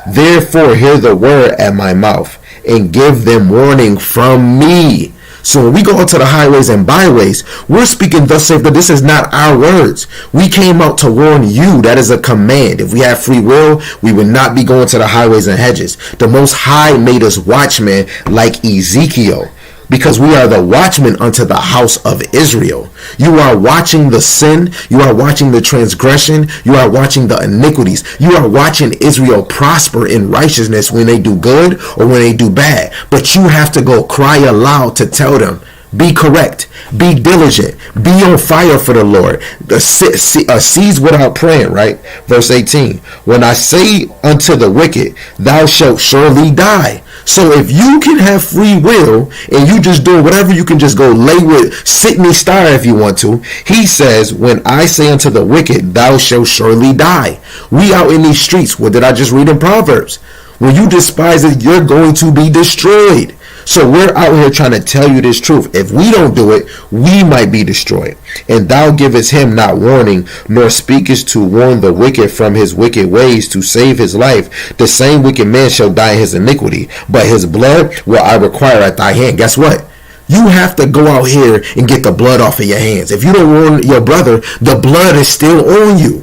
Therefore hear the word at my mouth, and give them warning from me. So when we go out to the highways and byways, we're speaking thus saith, that this is not our words. We came out to warn you. That is a command. If we have free will, we would not be going to the highways and hedges. The Most High made us watchmen like Ezekiel, because we are the watchmen unto the house of Israel. You are watching the sin. You are watching the transgression. You are watching the iniquities. You are watching Israel prosper in righteousness when they do good or when they do bad. But you have to go cry aloud to tell them, be correct, be diligent, be on fire for the Lord. Cease without praying, right? Verse 18, when I say unto the wicked, thou shalt surely die. So if you can have free will and you just do whatever, you can just go lay with Sydney Starr if you want to. He says, when I say unto the wicked, thou shalt surely die. We out in these streets. What did I just read in Proverbs? When you despise it, you're going to be destroyed. So we're out here trying to tell you this truth. If we don't do it, we might be destroyed. And thou givest him not warning, nor speakest to warn the wicked from his wicked ways to save his life. The same wicked man shall die in his iniquity, but his blood will I require at thy hand. Guess what? You have to go out here and get the blood off of your hands. If you don't warn your brother, the blood is still on you.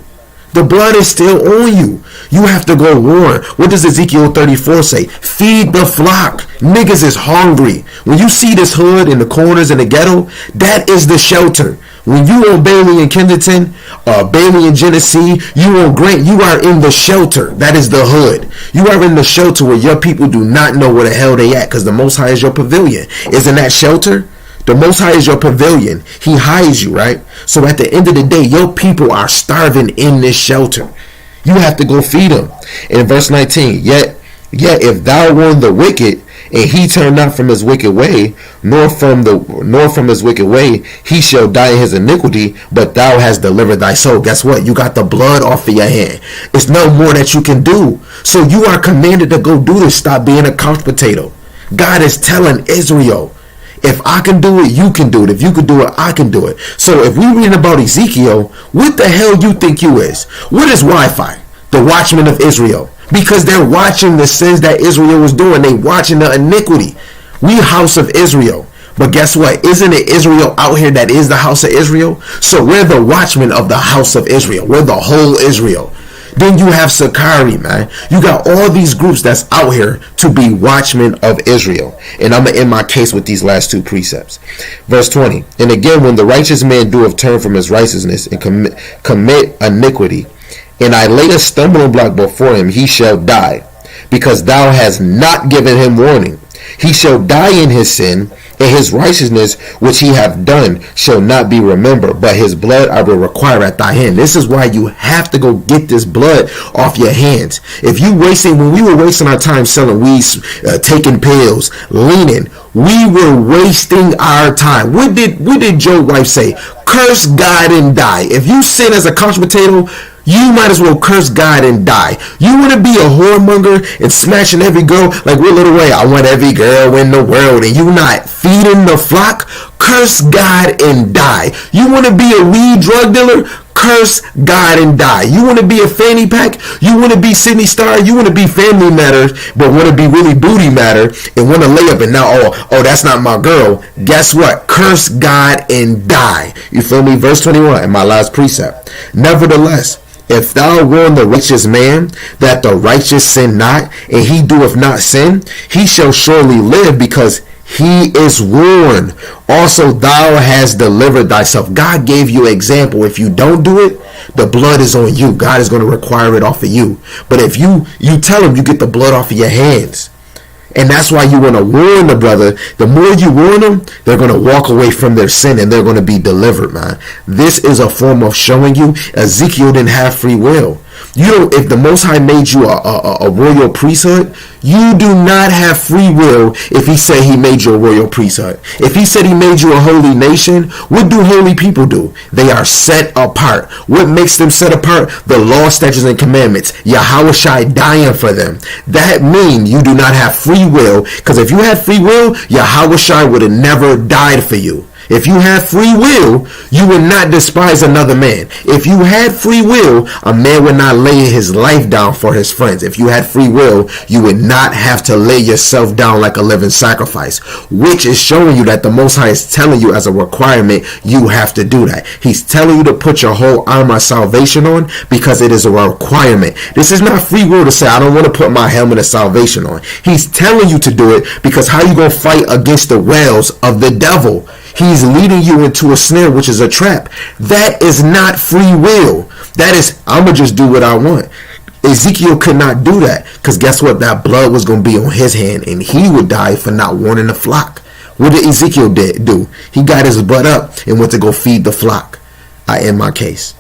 The blood is still on you. You have to go warn. What does Ezekiel 34 say? Feed the flock. Niggas is hungry. When you see this hood in the corners in the ghetto, that is the shelter. When you on Bailey and Kensington, Bailey and Genesee, you on Grant, you are in the shelter. That is the hood. You are in the shelter where your people do not know where the hell they at, because the Most High is your pavilion. Isn't that shelter? The Most High is your pavilion. He hides you, right? So at the end of the day, your people are starving in this shelter. You have to go feed them. In verse 19, yet if thou warn the wicked, and he turn not from his wicked way, nor from his wicked way, he shall die in his iniquity, but thou hast delivered thy soul. Guess what? You got the blood off of your hand. It's no more that you can do. So you are commanded to go do this. Stop being a couch potato. God is telling Israel, if I can do it, you can do it. If you can do it, I can do it. So if we read about Ezekiel, what the hell you think you is? What is Wi-Fi? The watchman of Israel. Because they're watching the sins that Israel was doing. They watching the iniquity. We house of Israel. But guess what? Isn't it Israel out here that is the house of Israel? So we're the watchmen of the house of Israel. We're the whole Israel. Then you have Sakari, man. You got all these groups that's out here to be watchmen of Israel. And I'm going to end my case with these last two precepts. Verse 20. And again, when the righteous man doeth turn from his righteousness and commit iniquity, and I lay a stumbling block before him, he shall die, because thou hast not given him warning. He shall die in his sin, and his righteousness which he hath done shall not be remembered, but his blood I will require at thy hand. This is why you have to go get this blood off your hands. If you when we were wasting our time selling weeds, taking pills, leaning, we were wasting our time. What did Job's wife say? Curse God and die. If you sin as a couch potato, you might as well curse God and die. You want to be a whoremonger and smashing every girl like what Little Way? I want every girl in the world, and you not feeding the flock? Curse God and die. You want to be a weed drug dealer? Curse God and die. You want to be a fanny pack? You want to be Sydney Star? You want to be Family Matters, but want to be really Booty Matter and want to lay up and now, oh, that's not my girl. Guess what? Curse God and die. You feel me? Verse 21 in my last precept. Nevertheless, if thou warn the righteous man that the righteous sin not, and he doeth not sin, he shall surely live, because he is warned. Also thou hast delivered thyself. God gave you an example. If you don't do it, the blood is on you. God is going to require it off of you. But if you tell him, you get the blood off of your hands. And that's why you want to warn the brother. The more you warn them, they're going to walk away from their sin and they're going to be delivered, man. This is a form of showing you Ezekiel didn't have free will. If the Most High made you a royal priesthood, you do not have free will. If he said he made you a royal priesthood, if he said he made you a holy nation, what do holy people do? They are set apart. What makes them set apart? The law, statutes, and commandments. Yahweh Shai dying for them. That means you do not have free will, because if you had free will, Yahweh Shai would have never died for you. If you had free will, you would not despise another man. If you had free will, a man would not lay his life down for his friends. If you had free will, you would not have to lay yourself down like a living sacrifice, which is showing you that the Most High is telling you as a requirement, you have to do that. He's telling you to put your whole armor of salvation on because it is a requirement. This is not free will to say, I don't want to put my helmet of salvation on. He's telling you to do it because how you going to fight against the wells of the devil? He's leading you into a snare, which is a trap. That is not free will. That is, I'm going to just do what I want. Ezekiel could not do that because guess what? That blood was going to be on his hand and he would die for not warning the flock. What did Ezekiel do? He got his butt up and went to go feed the flock. I end my case.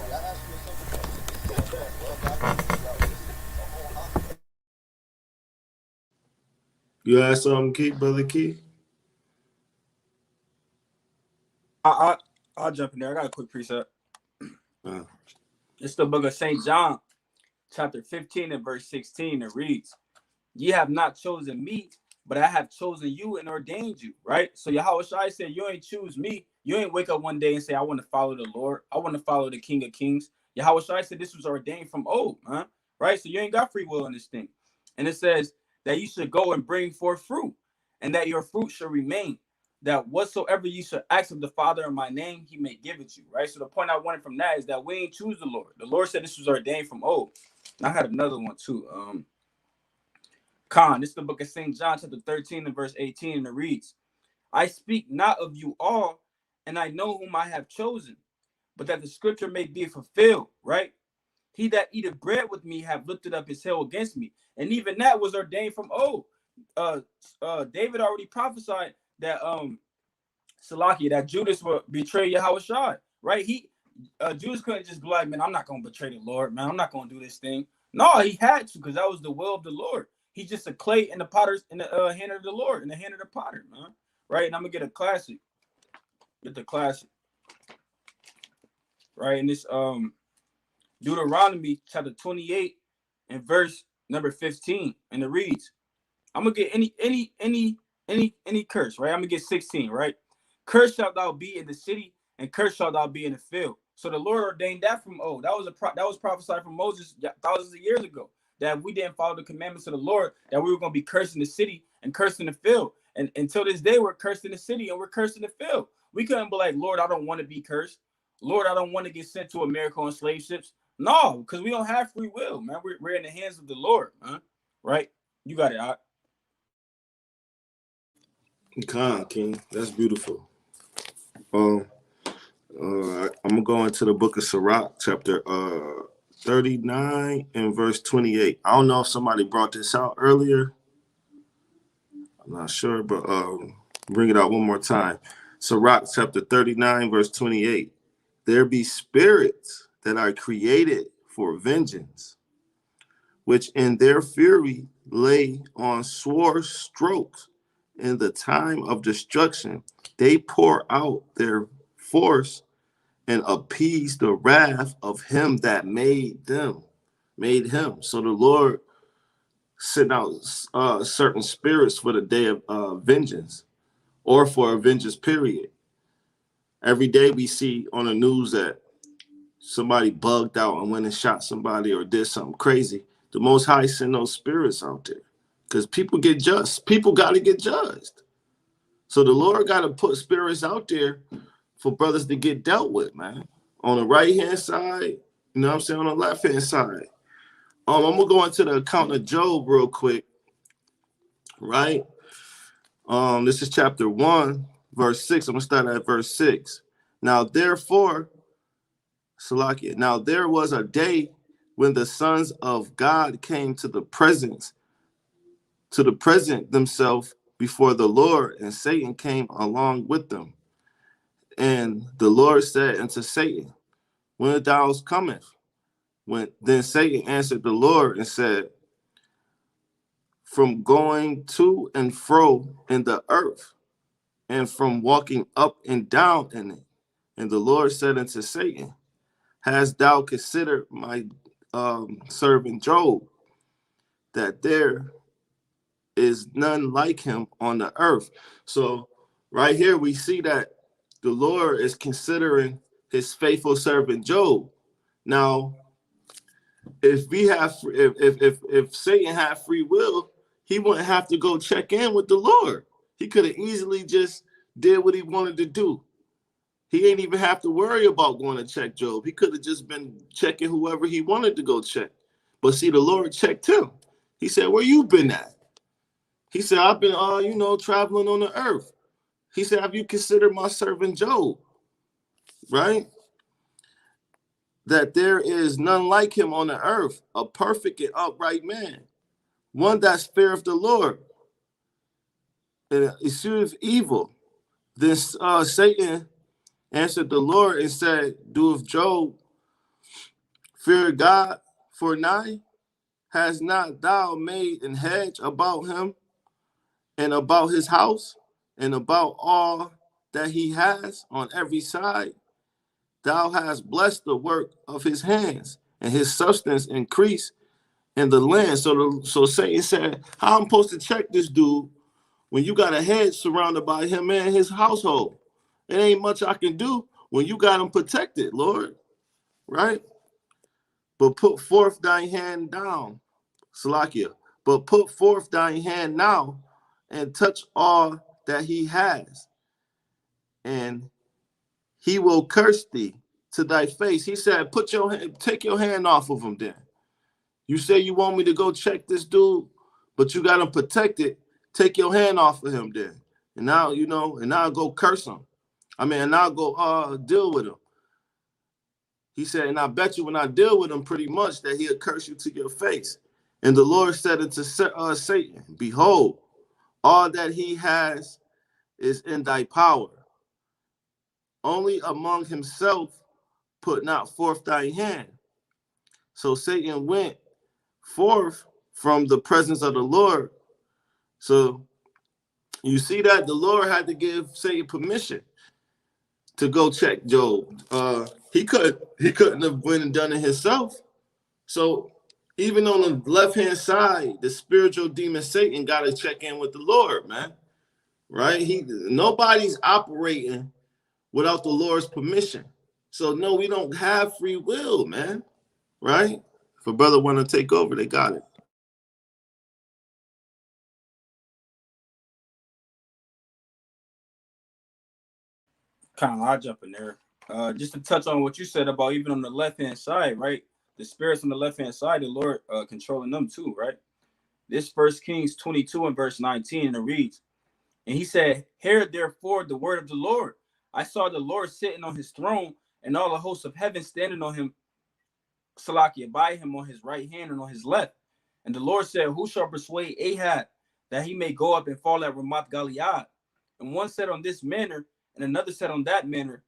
You have something, Keith, Brother Keith? I'll jump in there. I got a quick precept. It's the book of St. John, chapter 15 and verse 16. It reads, ye have not chosen me, but I have chosen you and ordained you. Right? So Yahweh Shai said, you ain't choose me. You ain't wake up one day and say, I want to follow the Lord. I want to follow the King of Kings. Yahweh Shai said this was ordained from old. Right? So you ain't got free will in this thing. And it says that you should go and bring forth fruit, and that your fruit should remain, that whatsoever you should ask of the Father in my name, he may give it to you. Right? So the point I wanted from that is that we ain't choose the Lord. The Lord said this was ordained from old. And I had another one too. This is the book of St. John, chapter 13 and verse 18, and it reads, I speak not of you all, and I know whom I have chosen, but that the scripture may be fulfilled, right? He that eateth bread with me have lifted up his heel against me. And even that was ordained from old. David already prophesied that Salakia, that Judas would betray Yahushua, right? Judas couldn't just be like, man, I'm not gonna betray the Lord, man. I'm not gonna do this thing. No, he had to, because that was the will of the Lord. He's just a clay in the potter's in the hand of the Lord, in the hand of the potter, man. Right? And I'm gonna get a classic. Get the classic. Right? And this Deuteronomy chapter 28 and verse number 15. And it reads, I'm gonna get any curse, right? I'm gonna get 16, right? Cursed shalt thou be in the city, and cursed shalt thou be in the field. So the Lord ordained that from old. That was prophesied from Moses thousands of years ago. That if we didn't follow the commandments of the Lord, that we were going to be cursed in the city and cursed in the field. And until this day, we're cursed in the city and we're cursed in the field. We couldn't be like, Lord, I don't want to be cursed. Lord, I don't want to get sent to America on slave ships. No, because we don't have free will, man. We're in the hands of the Lord, man. Right? You got it, Art. King, that's beautiful. I'm gonna go into the book of Cyrox, chapter 39 and verse 28. I don't know if somebody brought this out earlier. I'm not sure, but bring it out one more time. Cyrox, chapter 39, verse 28. There be spirits that are created for vengeance, which in their fury lay on sore strokes. In the time of destruction, they pour out their force and appease the wrath of him that made him. So the Lord sent out certain spirits for the day of vengeance, or for a vengeance period. Every day we see on the news that somebody bugged out and went and shot somebody or did something crazy. The Most High sent those spirits out there. Because people get judged. People got to get judged. So the Lord got to put spirits out there for brothers to get dealt with, man. On the right-hand side, you know what I'm saying, on the left-hand side. I'm going to go into the account of Job real quick, right? This is chapter 1, verse 6. I'm going to start at verse 6. Now, therefore, Salakia, now there was a day when the sons of God came to present themselves before the Lord, and Satan came along with them. And the Lord said unto Satan, when thou comest? Then Satan answered the Lord and said, from going to and fro in the earth, and from walking up and down in it. And the Lord said unto Satan, hast thou considered my servant Job, that there is none like him on the earth? So right here we see that the Lord is considering his faithful servant Job. Now, if Satan had free will, he wouldn't have to go check in with the Lord. He could have easily just did what he wanted to do. He ain't even have to worry about going to check Job. He could have just been checking whoever he wanted to go check. But see, the Lord checked him. He said, where you been at? He said, I've been, traveling on the earth. He said, have you considered my servant Job? Right? That there is none like him on the earth, a perfect and upright man, one that feareth the Lord, and escheweth evil. Then Satan answered the Lord and said, doeth Job fear God? For nigh has not thou made an hedge about him, and about his house, and about all that he has on every side? Thou hast blessed the work of his hands, and his substance increased in the land. So Satan said, how I'm supposed to check this dude when you got a hedge surrounded by him and his household? It ain't much I can do when you got him protected, Lord. Right? But put forth thy hand down, Salakia. But put forth thy hand now and touch all that he has, and he will curse thee to thy face. He said, take your hand off of him then. You say you want me to go check this dude, but you got him protected. Take your hand off of him then. And now, and I'll go curse him. And I'll go deal with him. He said, and I bet you when I deal with him pretty much that he'll curse you to your face. And the Lord said unto Satan, behold, all that he has is in thy power. Only among himself put not forth thy hand. So Satan went forth from the presence of the Lord. So you see that the Lord had to give Satan permission to go check Job. He couldn't have went and done it himself. So even on the left-hand side, the spiritual demon Satan got to check in with the Lord, man. Right? Nobody's operating without the Lord's permission. So no, we don't have free will, man. Right? If a brother want to take over, they got it. I'll jump in there. Just to touch on what you said about even on the left-hand side, right? The spirits on the left-hand side, the Lord controlling them too, right? This 1 Kings 22 and verse 19, and it reads, and he said, hear therefore the word of the Lord. I saw the Lord sitting on his throne, and all the hosts of heaven standing on him, Salakia, by him on his right hand and on his left. And the Lord said, who shall persuade Ahab that he may go up and fall at Ramoth Gilead? And one said on this manner, and another said on that manner.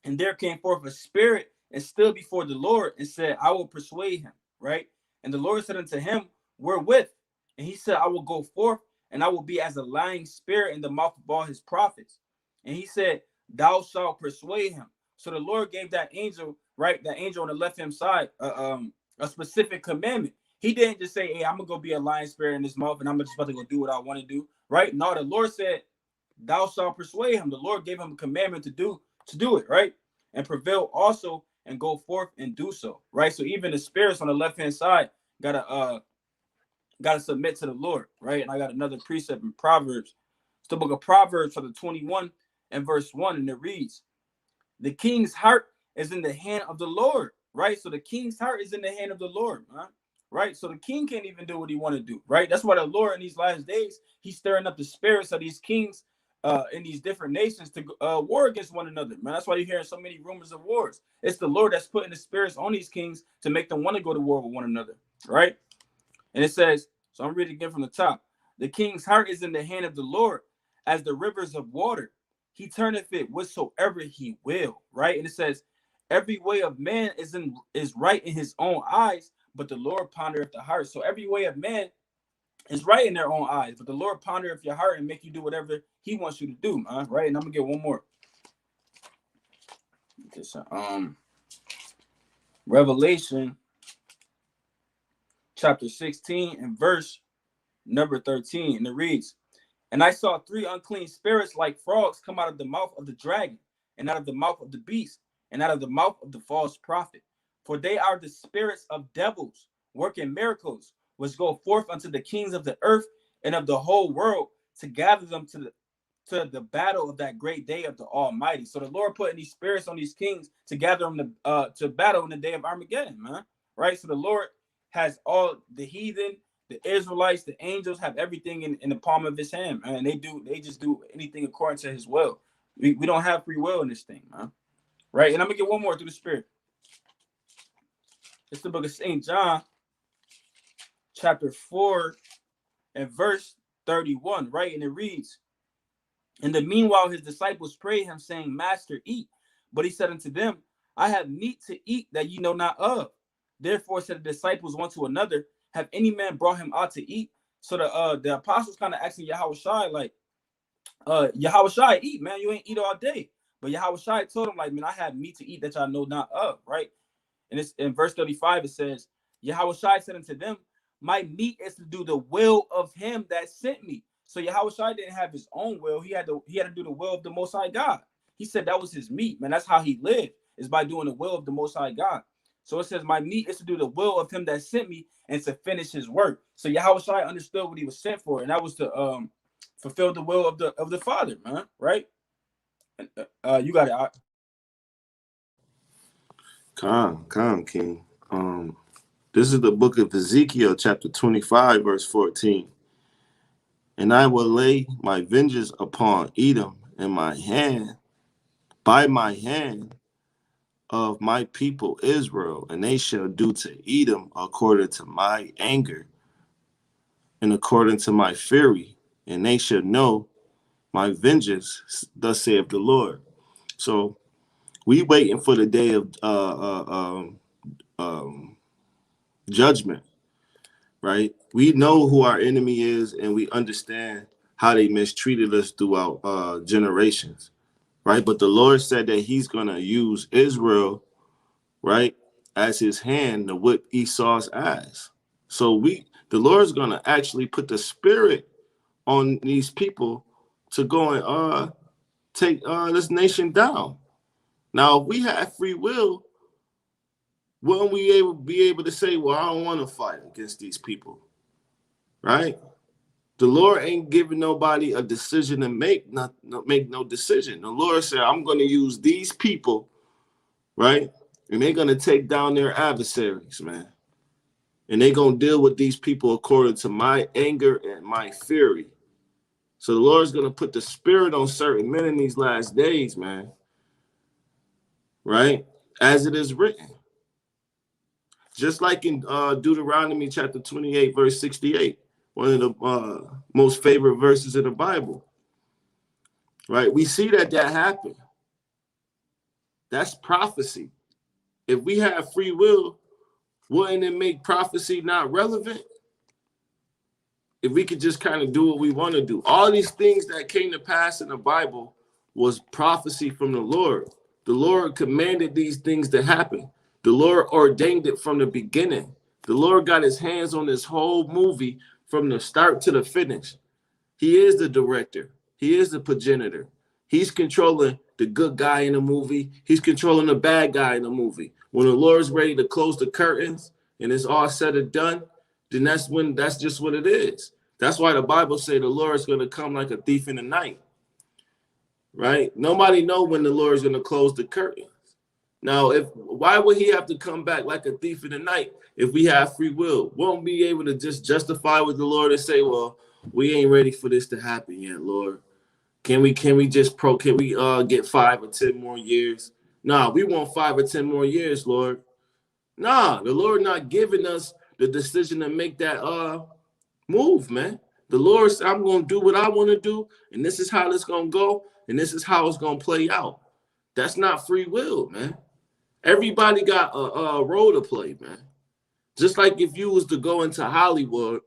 And there came forth a spirit and stood before the Lord and said, I will persuade him, right? And the Lord said unto him, wherewith? And he said, I will go forth, and I will be as a lying spirit in the mouth of all his prophets. And he said, thou shalt persuade him. So the Lord gave that angel, right, that angel on the left-hand side, a specific commandment. He didn't just say, hey, I'm going to go be a lying spirit in his mouth, and I'm just about to go do what I want to do, right? No, the Lord said, thou shalt persuade him. The Lord gave him a commandment to do it, right? And prevail also and go forth and do so, right? So even the spirits on the left-hand side gotta submit to the Lord, right? And I got another precept in Proverbs. It's the book of Proverbs, chapter 21 and verse 1, and it reads, the king's heart is in the hand of the Lord, right? So the king's heart is in the hand of the Lord, man. Right? So the king can't even do what he want to do, right? That's why the Lord in these last days, he's stirring up the spirits of these kings in these different nations to war against one another, man. That's why you're hearing so many rumors of wars. It's the Lord that's putting the spirits on these kings to make them want to go to war with one another, right? And it says, so I'm reading again from the top. The king's heart is in the hand of the Lord as the rivers of water. He turneth it whatsoever he will, right? And it says, every way of man is right in his own eyes, but the Lord pondereth the heart. So every way of man is right in their own eyes, but the Lord pondereth your heart and make you do whatever he wants you to do, man. Right? And I'm gonna get one more. Okay, so, Revelation chapter 16 and verse number 13, and it reads, and I saw three unclean spirits like frogs come out of the mouth of the dragon, and out of the mouth of the beast, and out of the mouth of the false prophet. For they are the spirits of devils, working miracles, which go forth unto the kings of the earth and of the whole world to gather them to the battle of that great day of the Almighty. So the Lord putting these spirits on these kings to gather them to battle in the day of Armageddon, man. Right? So the Lord has all the heathen, the Israelites, the angels have everything in the palm of his hand, man. And they just do anything according to his will. We don't have free will in this thing, man. Right? And I'm gonna get one more through the spirit. It's the book of St. John, chapter 4 and verse 31, right? And it reads, in the meanwhile his disciples prayed him, saying, Master, eat. But he said unto them, I have meat to eat that ye know not of. Therefore said the disciples one to another, have any man brought him out to eat? So the apostles kind of asking Yahushua, like, Yahushua, eat, man. You ain't eat all day. But Yahushua told him, like, man, I have meat to eat that y'all know not of, right? And it's in verse 35, it says, Yahushua said unto them, my meat is to do the will of him that sent me. So Yahushua didn't have his own will. He had to do the will of the Most High God. He said that was his meat, man. That's how he lived, is by doing the will of the Most High God. So it says, my meat is to do the will of him that sent me and to finish his work. So Yahushua understood what he was sent for, and that was to fulfill the will of the Father, man. Right? You got it. Calm, King. This is the book of Ezekiel, chapter 25, verse 14. And I will lay my vengeance upon Edom in my hand, by my hand, of my people Israel, and they shall do to Edom according to my anger and according to my fury, and they shall know my vengeance, thus saith the Lord. So we waiting for the day of judgment, right? We know who our enemy is, and we understand how they mistreated us throughout generations, right? But the Lord said that he's going to use Israel, right, as his hand to whip Esau's ass. So the Lord's going to actually put the spirit on these people to go and take this nation down. Now, if we have free will, won't we be able to say, well, I don't want to fight against these people, right? The Lord ain't giving nobody a decision to make no decision. The Lord said, I'm going to use these people, right? And they're going to take down their adversaries, man. And they're going to deal with these people according to my anger and my fury. So the Lord's going to put the spirit on certain men in these last days, man. Right? As it is written. Just like in Deuteronomy chapter 28, verse 68. One of the most favorite verses in the Bible. Right? We see that happened. That's prophecy. If we have free will, wouldn't it make prophecy not relevant? If we could just kind of do what we want to do. All these things that came to pass in the Bible was prophecy from the Lord. The Lord commanded these things to happen. The Lord ordained it from the beginning. The Lord got his hands on this whole movie from the start to the finish. He is the director. He is the progenitor. He's controlling the good guy in the movie. He's controlling the bad guy in the movie. When the Lord's ready to close the curtains and it's all said and done, then that's just what it is. That's why the Bible says the Lord's going to come like a thief in the night. Right? Nobody know when the Lord's going to close the curtains. Now, why would he have to come back like a thief in the night if we have free will? Won't be able to just justify with the Lord and say, well, we ain't ready for this to happen yet, Lord. Can we get 5 or 10 more years? Nah, we want 5 or 10 more years, Lord. Nah, the Lord not giving us the decision to make that move, man. The Lord said, I'm going to do what I want to do, and this is how it's going to go, and this is how it's going to play out. That's not free will, man. Everybody got a role to play, man. Just like if you was to go into Hollywood,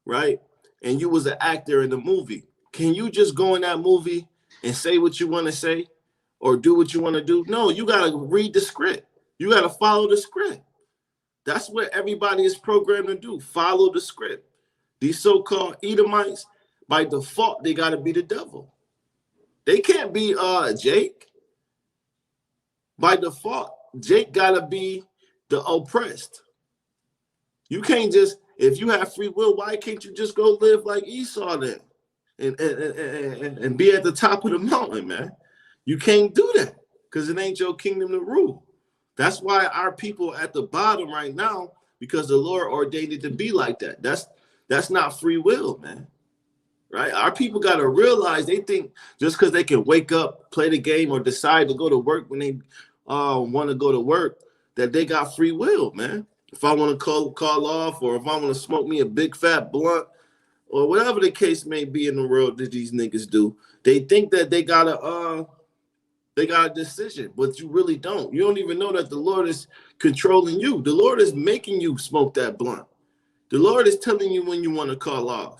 right, and you was an actor in the movie, can you just go in that movie and say what you want to say or do what you want to do? No, you got to read the script. You got to follow the script. That's what everybody is programmed to do, follow the script. These so-called Edomites, by default, they got to be the devil. They can't be Jake. By default, Jake got to be the oppressed. You can't just, if you have free will, why can't you just go live like Esau then and be at the top of the mountain, man? You can't do that because it ain't your kingdom to rule. That's why our people at the bottom right now, because the Lord ordained it to be like that. That's not free will, man. Right? Our people got to realize they think just because they can wake up, play the game, or decide to go to work when they want to go to work, that they got free will, man. If I want to call off, or if I want to smoke me a big fat blunt, or whatever the case may be in the world that these niggas do, they think that they got a decision, but you really don't. You don't even know that the Lord is controlling you. The Lord is making you smoke that blunt. The Lord is telling you when you want to call off.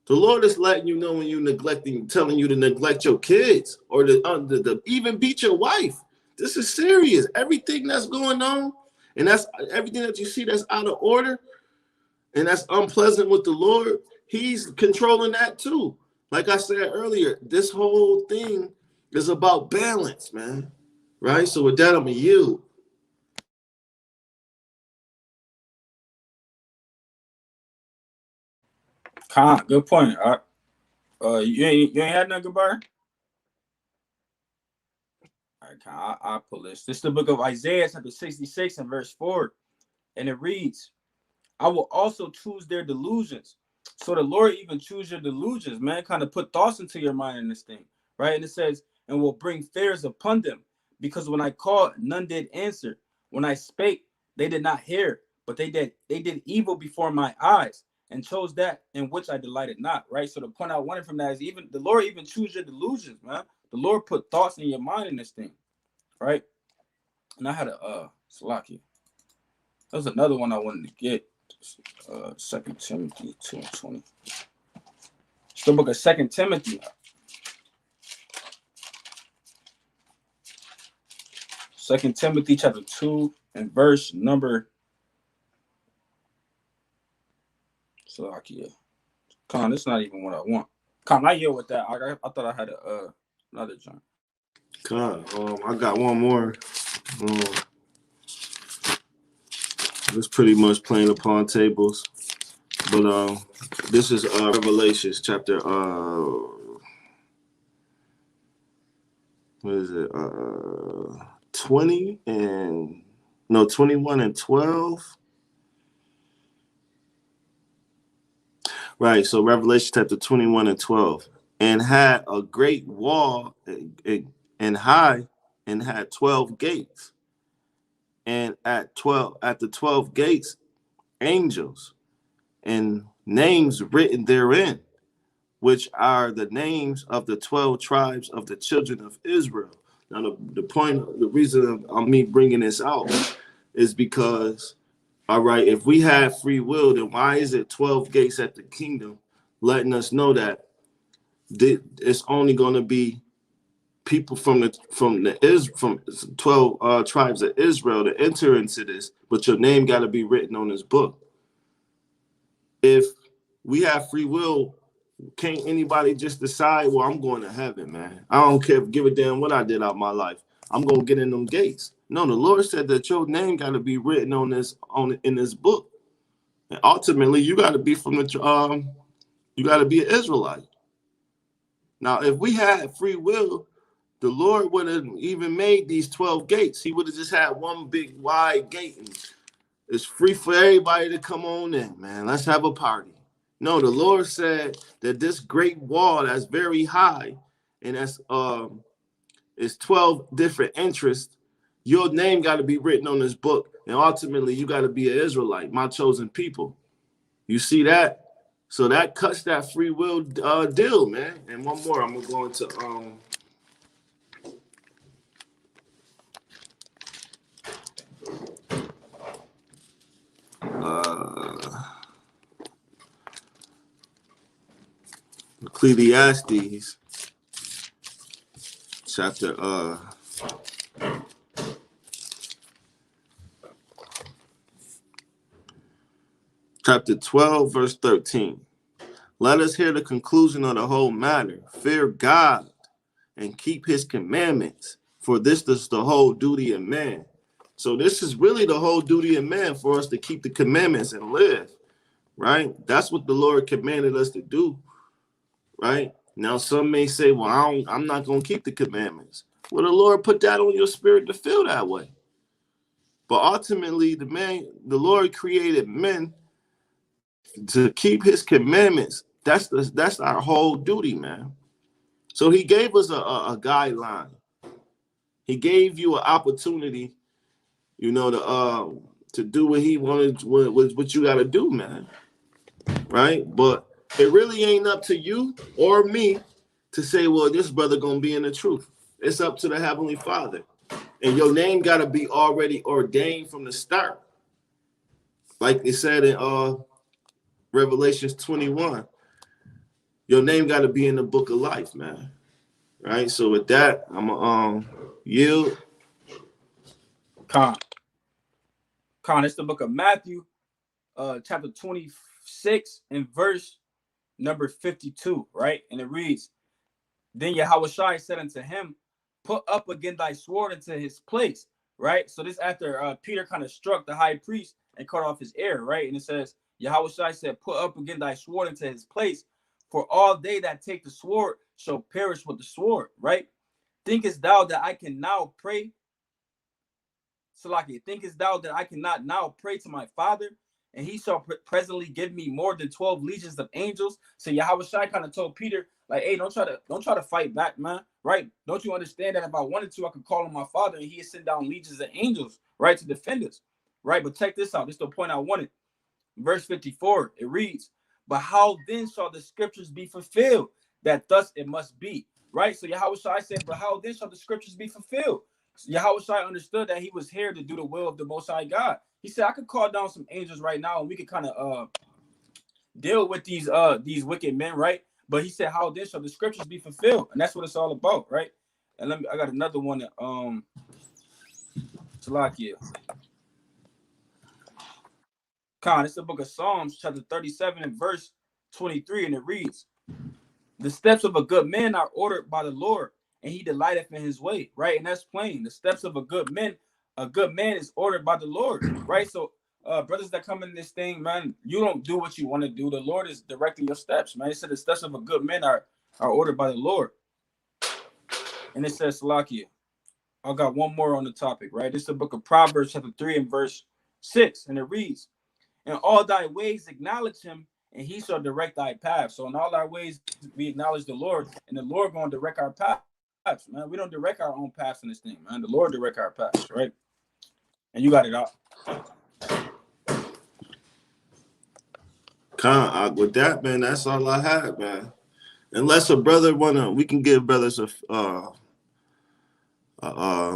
The Lord is letting you know when you're neglecting, telling you to neglect your kids or to even beat your wife. This is serious. Everything that's going on, and that's everything that you see that's out of order and that's unpleasant with the Lord, he's controlling that too. Like I said earlier, this whole thing is about balance, man. Right? So with that, I'm going to yield. Good point. You ain't had nothing, Bar? All right, I'll pull this. This is the book of Isaiah, chapter 66 and verse 4. And it reads, I will also choose their delusions. So the Lord even choose your delusions, man. Kind of put thoughts into your mind in this thing, right? And it says, and will bring fears upon them, Because when I called, none did answer. When I spake, they did not hear, but they did evil before my eyes, and chose that in which I delighted not. Right. So the point I wanted from that is even the Lord even choose your delusions, man. The Lord put thoughts in your mind in this thing, right? And I had a Salaki. That was another one I wanted to get. 2 Timothy 2:20. It's the book of 2 Timothy. 2 Timothy chapter 2 and verse number. Salakia. Con, this is not even what I want. Con, I yield with that. I thought I had another joint. God, I got one more. It's pretty much playing upon tables, but this is Revelations chapter what is it? 21 and 12. Right, so Revelation chapter 21 and 12. And had a great wall and high, and had 12 gates. And at the 12 gates, angels and names written therein, which are the names of the 12 tribes of the children of Israel. Now, the reason of me bringing this out is because, all right, if we have free will, then why is it 12 gates at the kingdom, letting us know that it's only going to be people from 12 tribes of Israel to enter into this, but your name got to be written on this book. If we have free will, can't anybody just decide, well, I'm going to heaven, man. I don't care, give a damn what I did out my life. I'm going to get in them gates. No, the Lord said that your name got to be written in this book. And ultimately, you got to be you got to be an Israelite. Now, if we had free will, the Lord would have even made these 12 gates. He would have just had one big wide gate, and it's free for everybody to come on in, man. Let's have a party. No, the Lord said that this great wall that's very high, and that's is 12 different interests. Your name got to be written on this book, and ultimately you got to be an Israelite, my chosen people. You see that? So that cuts that free will deal, man. And one more, I'm gonna go into Ecclesiastes chapter 12, verse 13. Let us hear the conclusion of the whole matter. Fear God and keep his commandments, for this is the whole duty of man. So this is really the whole duty of man, for us to keep the commandments and live, right? That's what the Lord commanded us to do, right? Now, some may say, well, I'm not going to keep the commandments. Well, the Lord put that on your spirit to feel that way. But ultimately, the Lord created men to keep his commandments. That's our whole duty, man. So he gave us a guideline. He gave you an opportunity, to do what he wanted, what you got to do, man. Right? But it really ain't up to you or me to say, well, this brother gonna be in the truth. It's up to the Heavenly Father. And your name got to be already ordained from the start. Like it said in Revelations 21, your name got to be in the book of life, man. Right? So with that, I'm going to yield. Con, it's the book of Matthew, chapter 26 and verse number 52, right? And it reads, then Yahushua said unto him, put up again thy sword into his place, right? So this after Peter kind of struck the high priest and cut off his ear, right? And it says, Yahushua said, put up again thy sword into his place, for all they that take the sword shall perish with the sword, right? Thinkest thou that I can now pray? Salaki, thinkest thou that I cannot now pray to my Father, and he shall presently give me more than 12 legions of angels. So Yahweh Shai kind of told Peter, like, hey, don't try to fight back, man. Right? Don't you understand that if I wanted to, I could call on my Father and he'd send down legions of angels, right, to defend us. Right? But check this out. This is the point I wanted. Verse 54, it reads, but how then shall the scriptures be fulfilled, that thus it must be? Right? So Yahweh Shai said, but how then shall the scriptures be fulfilled? So Yahweh Shai understood that he was here to do the will of the Most High God. He said, I could call down some angels right now and we could kind of deal with these wicked men, right? But he said, how then shall the scriptures be fulfilled? And that's what it's all about, right? And I got another one that Salakia. Khan, it's the book of Psalms, chapter 37 and verse 23, and it reads, the steps of a good man are ordered by the Lord, and he delighteth in his way, right? And that's plain. The steps of a good man is ordered by the Lord, right? So brothers that come in this thing, man, you don't do what you want to do. The Lord is directing your steps, man. It said the steps of a good man are ordered by the Lord. And it says, Salakia, I got one more on the topic, right? This is the book of Proverbs, chapter 3 and verse 6, and it reads, in all thy ways acknowledge him, and he shall direct thy path. So in all our ways, we acknowledge the Lord, and the Lord going to direct our paths, man. We don't direct our own paths in this thing, man. The Lord direct our paths, right? And you got it out. With that, man, that's all I had, man. Unless a brother we can give brothers a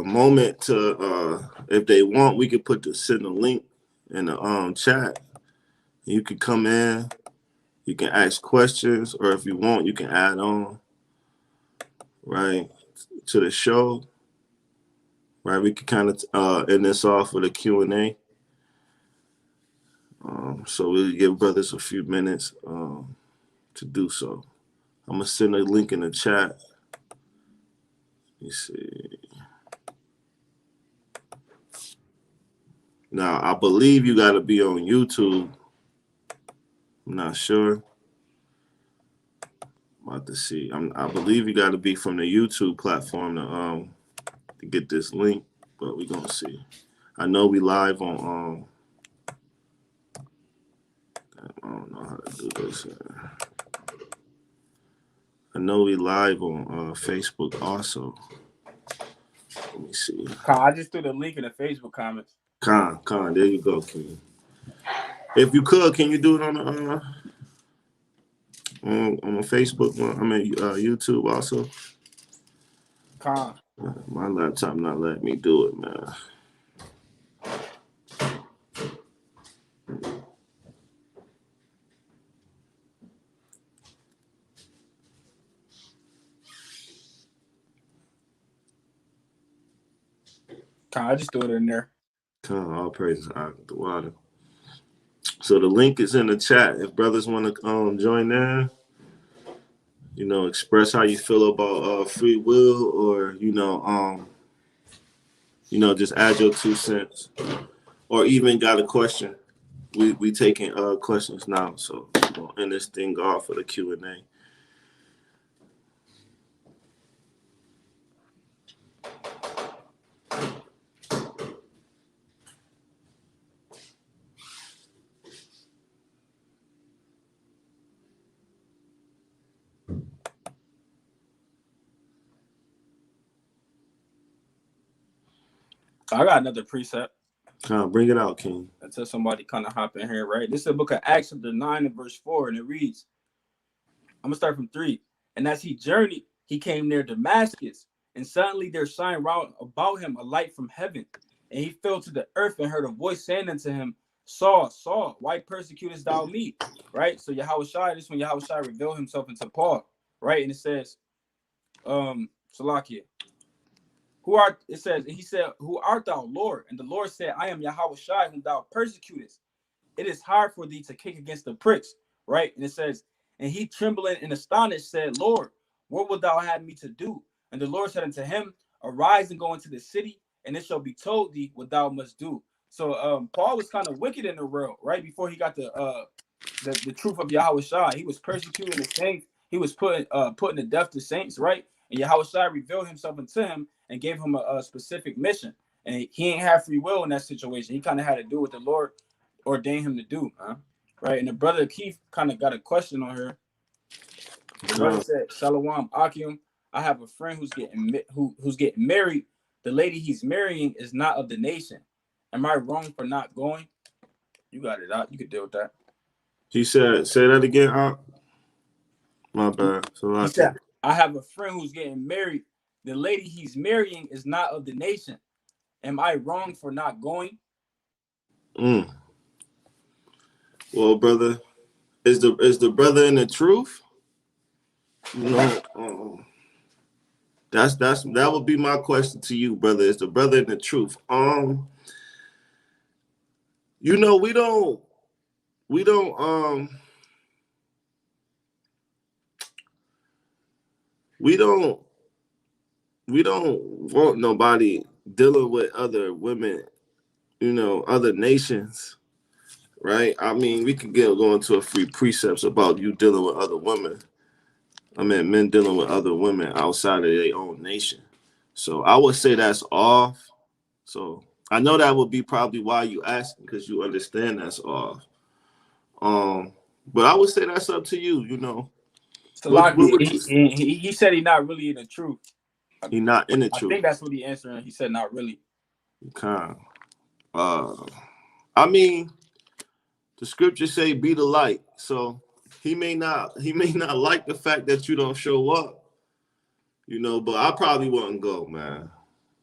moment to, if they want, we could send a link in the chat. You can come in, you can ask questions, or if you want, you can add on, right, to the show. Right, we can kind of end this off with a Q&A. So we'll give brothers a few minutes to do so. I'm gonna send a link in the chat. Let me see. Now, I believe you got to be on YouTube. I'm not sure. I'm about to see. I believe you got to be from the YouTube platform to get this link, but we're gonna see. I know we live on. I don't know how to do this. I know we live on Facebook also. Let me see. I just threw the link in the Facebook comments. Con, there you go, King. If you could, can you do it on the Facebook one? I mean, YouTube also. Con. My laptop not letting me do it, man. I just threw it in there. All praises out the water. So the link is in the chat. If brothers want to join there, express how you feel about free will, or just add your 2 cents, or even got a question. We taking questions now, so we're gonna end this thing off with a Q&A. I got another precept. Bring it out, King. Until somebody kind of hop in here, right? This is the book of Acts, chapter 9 and verse 4, and it reads, I'm going to start from 3. And as he journeyed, he came near Damascus, and suddenly there shined round about him a light from heaven. And he fell to the earth and heard a voice saying unto him, Saul, Saul, why persecutest thou me? Right? So Yahweh Shai, this when Yahweh Shai revealed himself into Paul, right? And it says, Salakia. He said, who art thou, Lord? And the Lord said, I am Yahweh Shai, whom thou persecutest. It is hard for thee to kick against the pricks, right? And it says, and he trembling and astonished said, Lord, what wilt thou have me to do? And the Lord said unto him, arise and go into the city, and it shall be told thee what thou must do. So Paul was kind of wicked in the world, right? Before he got the truth of Yahweh Shai, he was persecuting the saints. He was putting to death the saints, right? And Yahweh Shai revealed himself unto him and gave him a specific mission. And he ain't have free will in that situation. He kind of had to do what the Lord ordained him to do, man. Right? And the brother Keith kind of got a question on her. The brother said, Shalom Akim, I have a friend who's getting married. The lady he's marrying is not of the nation. Am I wrong for not going? You got it out. You could deal with that. He said, say that again, my bad. So He said, I have a friend who's getting married. The lady he's marrying is not of the nation. Am I wrong for not going? Well, brother, is the brother in the truth? No. That would be my question to you, brother. Is the brother in the truth? You know, we don't want nobody dealing with other women, you know, other nations, right? I mean, we could go into a few precepts about you dealing with other women. I mean, men dealing with other women outside of their own nation. So I would say that's off. So I know that would be probably why you asking, because you understand that's off. But I would say that's up to you, you know. So like he said he's not really in the truth. He's not in the truth. I think that's what he answered. He said not really. Okay. I mean, the scriptures say be the light. So he may not like the fact that you don't show up, you know, but I probably wouldn't go, man.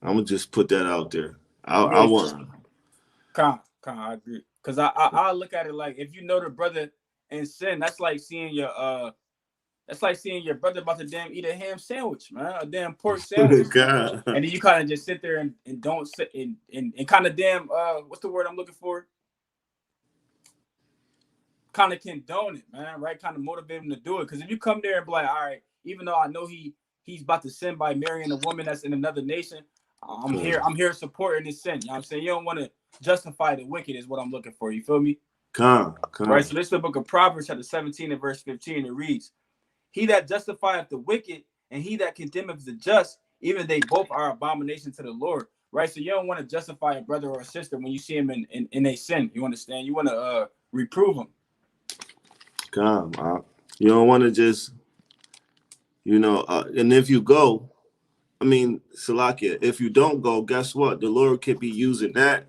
I'm gonna just put that out there. I wouldn't. I agree. Cause I look at it like, if you know the brother in sin, that's like seeing your brother about to damn eat a ham sandwich, man, a damn pork sandwich. God. And then you kind of just sit there and don't sit and kind of damn what's the word I'm looking for? Kind of condone it, man, right? Kind of motivate him to do it. Because if you come there and be like, all right, even though I know he's about to sin by marrying a woman that's in another nation, I'm here supporting his sin. You know what I'm saying? You don't want to justify the wicked is what I'm looking for. You feel me? Come. Right. So this is the book of Proverbs, chapter 17 and verse 15. It reads, he that justifieth the wicked and he that condemneth the just, even they both are abomination to the Lord. Right. So you don't want to justify a brother or a sister when you see him in a sin. You understand? You want to reprove them. Come. You don't want to just, you know, and if you go, I mean, Salakia, if you don't go, guess what? The Lord could be using that.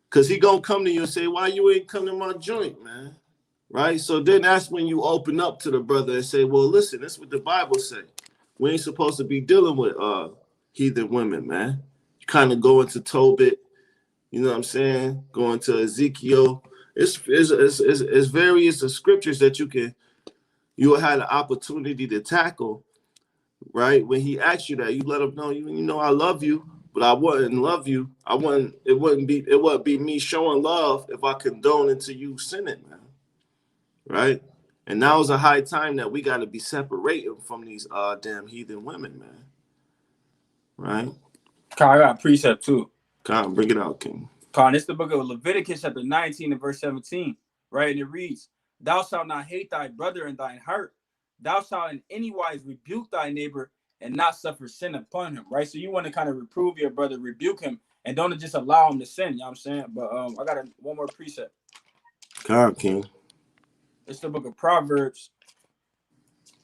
Because he going to come to you and say, why you ain't come to my joint, man? Right? So then that's when you open up to the brother and say, well, listen, that's what the Bible say. We ain't supposed to be dealing with heathen women, man. You kind of go into Tobit, you know what I'm saying? Go into Ezekiel. It's various scriptures that you will have the opportunity to tackle, right? When he asks you that, you let him know, you know, I love you, but I wouldn't love you. It wouldn't be me showing love if I condone into you sinning, man. Right? And now is a high time that we got to be separating from these damn heathen women, man. Right? I got a precept too. Come, bring it out, King. It's the book of Leviticus, chapter 19 and verse 17. Right? And it reads, thou shalt not hate thy brother in thine heart. Thou shalt in any wise rebuke thy neighbor and not suffer sin upon him. Right? So you want to kind of reprove your brother, rebuke him, and don't just allow him to sin. You know what I'm saying? But I got one more precept. Come, King. It's the book of Proverbs,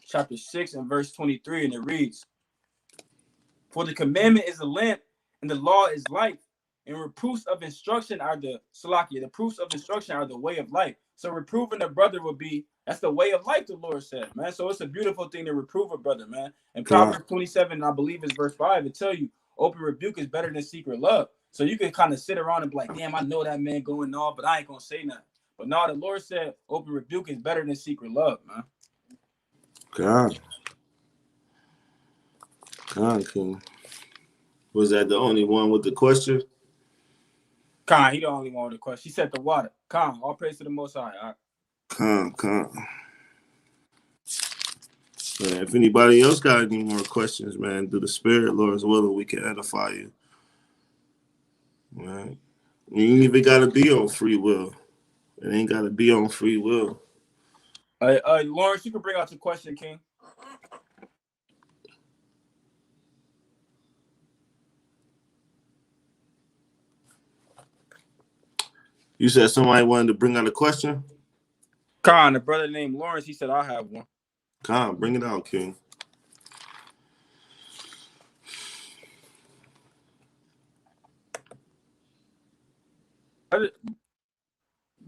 chapter 6 and verse 23, and it reads, for the commandment is a lamp, and the law is life, and reproofs of instruction are the proofs of instruction are the way of life. So reproving a brother would be, that's the way of life, the Lord said, man. So it's a beautiful thing to reprove a brother, man. And Proverbs 27, I believe is verse 5, it tell you open rebuke is better than secret love. So you can kind of sit around and be like, damn, I know that man going on, but I ain't gonna say nothing. But no, the Lord said open rebuke is better than secret love, man. God, King. Was that the only one with the question? He the only one with the question. She said the water. All praise to the Most High. All right. If anybody else got any more questions, man, through the Spirit, Lord's willing, we can edify you. Right? You ain't even got to be on free will. It ain't got to be on free will. Lawrence, you can bring out your question, King. You said somebody wanted to bring out a question? Con, a brother named Lawrence, he said, I'll have one. Con, bring it out, King.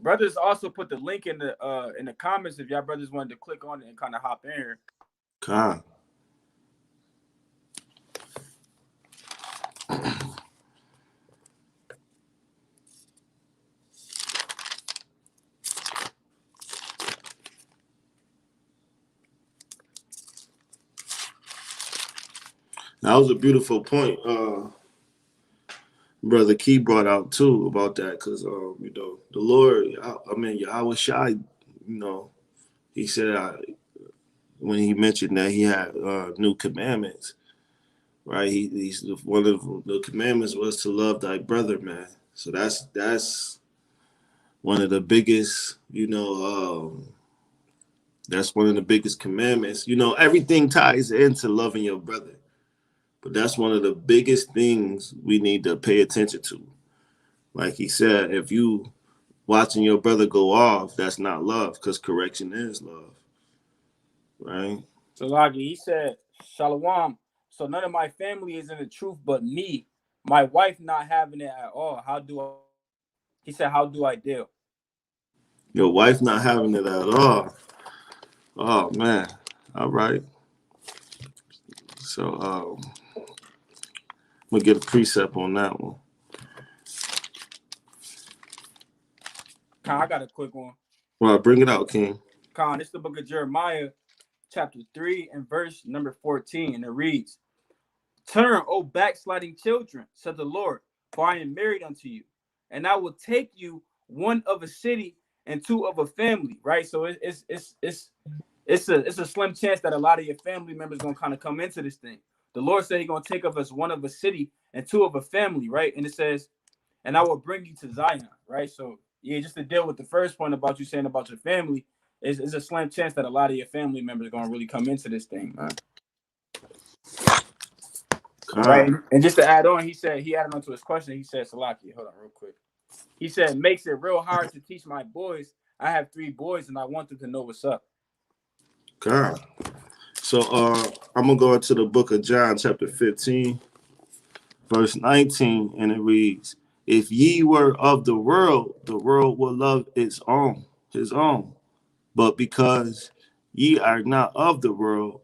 Brothers also put the link in the comments if y'all brothers wanted to click on it and kind of hop in here. Con. That was a beautiful point, Brother Key brought out too about that, because you know, the Lord, I mean, Yahweh Shai, you know, he said when he mentioned that he had new commandments, right? He's one of the commandments was to love thy brother, man. So that's one of the biggest, you know, that's one of the biggest commandments. You know, everything ties into loving your brother. But that's one of the biggest things we need to pay attention to. Like he said, if you watching your brother go off, that's not love, because correction is love. Right? So Lagi, he said, Shalom. So none of my family is in the truth but me. My wife not having it at all. He said, how do I deal? Your wife not having it at all. Oh man. All right. So I'm gonna get a precept on that one. Con, I got a quick one. Well, bring it out, King. Con, it's the book of Jeremiah, chapter 3 and verse number 14. And it reads, Turn, O backsliding children, said the Lord, for I am married unto you, and I will take you one of a city and two of a family. Right. So it's a slim chance that a lot of your family members gonna kind of come into this thing. The Lord said He's gonna take of us one of a city and two of a family, right? And it says, and I will bring you to Zion, right? So yeah, just to deal with the first point about you saying about your family, is a slim chance that a lot of your family members are gonna really come into this thing, man. Right. And just to add on, he added on to his question, he said, Salaki, hold on real quick. He said, makes it real hard to teach my boys. I have 3 boys and I want them to know what's up. God. So I'm gonna go into the book of John, chapter 15, verse 19, and it reads, if ye were of the world would love his own. But because ye are not of the world,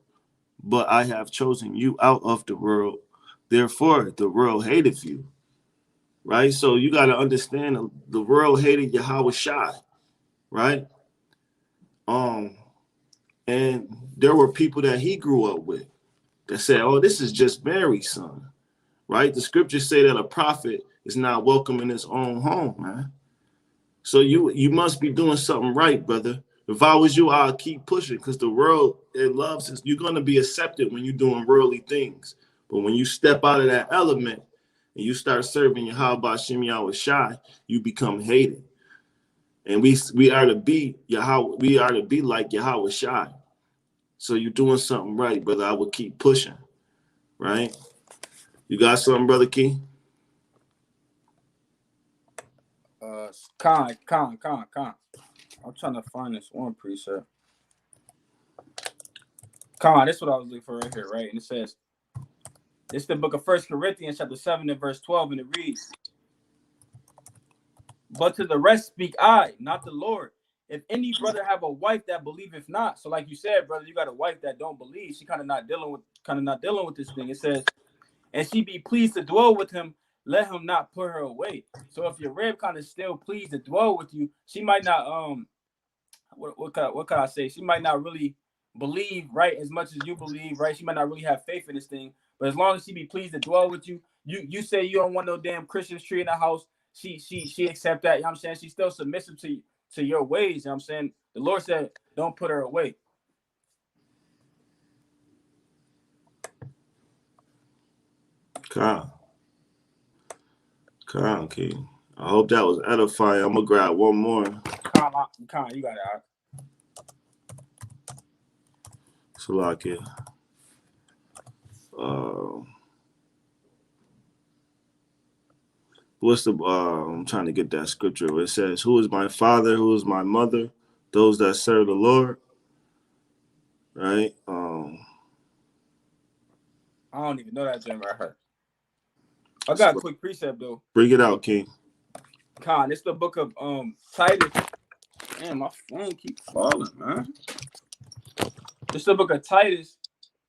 but I have chosen you out of the world, therefore the world hated you. Right? So you got to understand the world hated Yahweh Shai, right? And there were people that he grew up with that said, oh, this is just Mary's son, right? The scriptures say that a prophet is not welcome in his own home, man. So you must be doing something right, brother. If I was you, I'd keep pushing, because the world, it loves us. You're going to be accepted when you're doing worldly things. But when you step out of that element and you start serving Yahweh Shem Yahweh Shai, you become hated. And we are to be Yahweh, we are to be like Yahweh Shai. So you're doing something right, brother. I would keep pushing, right? You got something, Brother Key? Con. I'm trying to find this one precept. Con, this is what I was looking for right here, right? And it says, it's the book of 1 Corinthians, chapter 7 and verse 12, and it reads, but to the rest speak I, not the Lord. If any brother have a wife that believeth not, so like you said, brother, you got a wife that don't believe. She kind of not dealing with this thing. It says, and she be pleased to dwell with him, let him not put her away. So if your rib kind of still pleased to dwell with you, she might not what could I say? She might not really believe, right, as much as you believe, right? She might not really have faith in this thing, but as long as she be pleased to dwell with you, you say you don't want no damn Christmas tree in the house. She accept that, you know what I'm saying? She's still submissive to your ways, you know what I'm saying? The Lord said, don't put her away. Con, King. I hope that was edifying. I'm gonna grab one more. Con, you got it. Salakia. what's the I'm trying to get that scripture where it says, "Who is my father? Who is my mother? Those that serve the Lord." Right. I don't even know that gem right here. I got a quick precept though. Bring it out, King. Con, it's the book of Titus. Man, my phone keep falling, man. It's the book of Titus,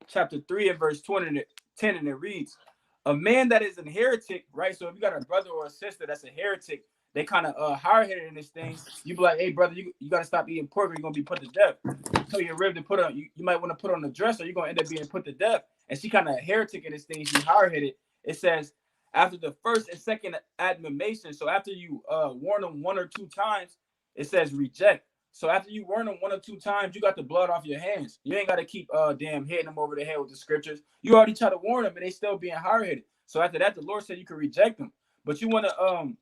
chapter 3 and verse 20 and 10, and it reads, "A man that is a heretic," right? So if you got a brother or a sister that's a heretic, they kind of hard-headed in this thing. You be like, "Hey, brother, you got to stop eating pork or you're going to be put to death." You tell your rib to put on, you might want to put on the dress or you're going to end up being put to death. And she kind of heretic in this thing. She's hard-headed. It says, after the first and second admonition, so after you warn them 1 or 2 times, it says reject. So after you warn them 1 or 2 times, you got the blood off your hands. You ain't got to keep damn hitting them over the head with the scriptures. You already try to warn them, and they still being hard-headed. So after that, the Lord said you can reject them, but you want to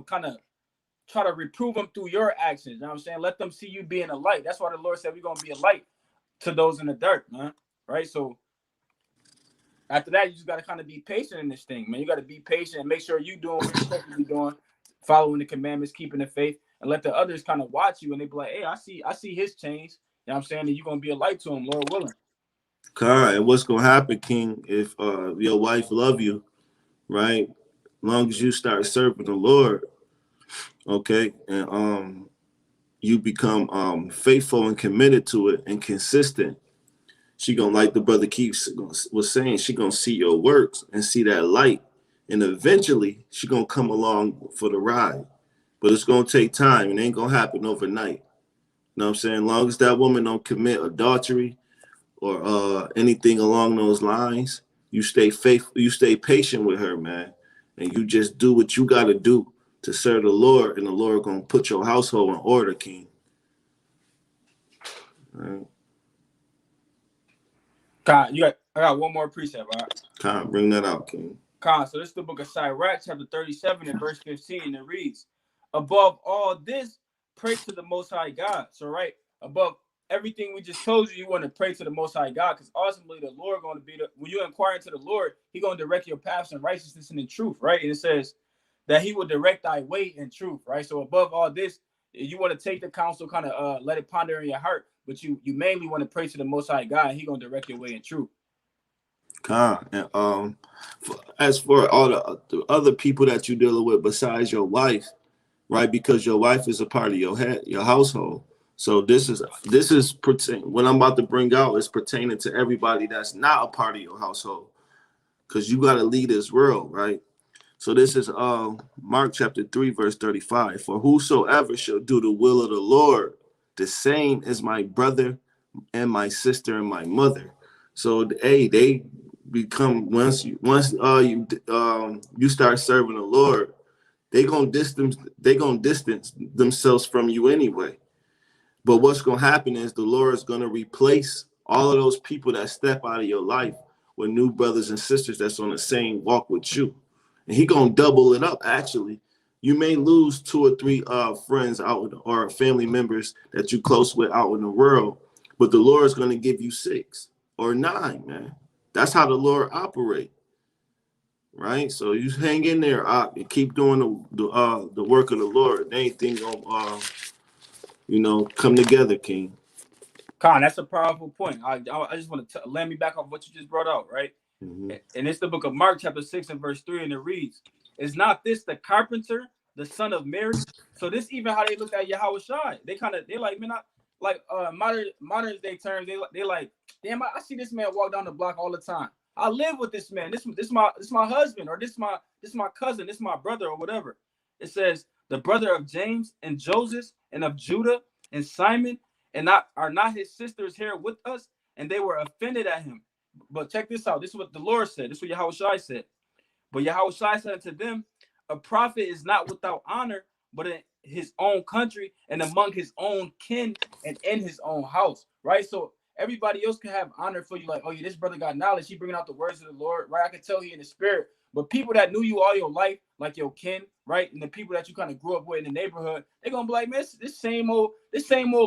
kind of try to reprove them through your actions. You know what I'm saying? Let them see you being a light. That's why the Lord said we're gonna be a light to those in the dark, man. Right? So after that, you just gotta kind of be patient in this thing, man. You gotta be patient and make sure you doing what you're supposed to be doing, following the commandments, keeping the faith, and let the others kind of watch you and they be like, "Hey, I see his change." You know what I'm saying? And you're gonna be a light to him, Lord willing. Kai, and what's gonna happen, King, if your wife love you, right? Long as you start serving the Lord, okay, and you become faithful and committed to it and consistent, she gonna, like the brother keeps was saying, she gonna see your works and see that light, and eventually she gonna come along for the ride. But it's gonna take time, and it ain't gonna happen overnight. You know what I'm saying? Long as that woman don't commit adultery or anything along those lines, you stay faithful, you stay patient with her, man, and you just do what you got to do to serve the Lord, and the Lord gonna put your household in order, King. Right. Con, I got one more precept, all right? Con, bring that out, King. Con, so this is the book of Cyrax, chapter 37 and verse 15, and it reads, "Above all this, pray to the Most High God." So, right, above everything we just told you, you want to pray to the Most High God, because ultimately the Lord going to be when you inquire into the Lord, He going to direct your paths in righteousness and in truth, right? And it says that He will direct thy way in truth, right? So above all this, you want to take the counsel, kind of let it ponder in your heart, but you mainly want to pray to the Most High God, and He going to direct your way in truth. Con, and as for all the other people that you're dealing with besides your wife, right? Because your wife is a part of your household. So this is what I'm about to bring out is pertaining to everybody that's not a part of your household, because you got to lead this world, right? So this is Mark chapter 3 verse 35. "For whosoever shall do the will of the Lord, the same is my brother and my sister and my mother." So they become, once you start serving the Lord, they gonna distance themselves from you anyway. But what's gonna happen is the Lord is gonna replace all of those people that step out of your life with new brothers and sisters that's on the same walk with you, and He gonna double it up. Actually, you may lose 2 or 3 friends out or family members that you close with out in the world, but the Lord is gonna give you 6 or 9, man. That's how the Lord operate, right? So you hang in there, and keep doing the work of the Lord. Anything gonna come together, King. Con, that's a powerful point. I just want to land me back on what you just brought out, right? Mm-hmm. And it's the book of Mark, chapter 6 and verse 3, and it reads, "Is not this the carpenter, the son of Mary?" So this even how they looked at Yahweh Shai. They like, man, like modern day terms. They like, damn, I see this man walk down the block all the time. I live with this man. This my husband, or this my cousin, this my brother, or whatever. It says, "The brother of James and Joseph and of Judah and Simon, and are not his sisters here with us?" And they were offended at him. But check this out. This is what the Lord said. This is what Yahweh Shai said. But Yahweh Shai said unto them, "A prophet is not without honor, but in his own country and among his own kin and in his own house." Right? So everybody else can have honor for you. Like, "Oh yeah, this brother got knowledge. He bringing out the words of the Lord." Right? I can tell he in the spirit. But people that knew you all your life, like your kin, right? And the people that you kind of grew up with in the neighborhood, they're gonna be like, "Man, this same old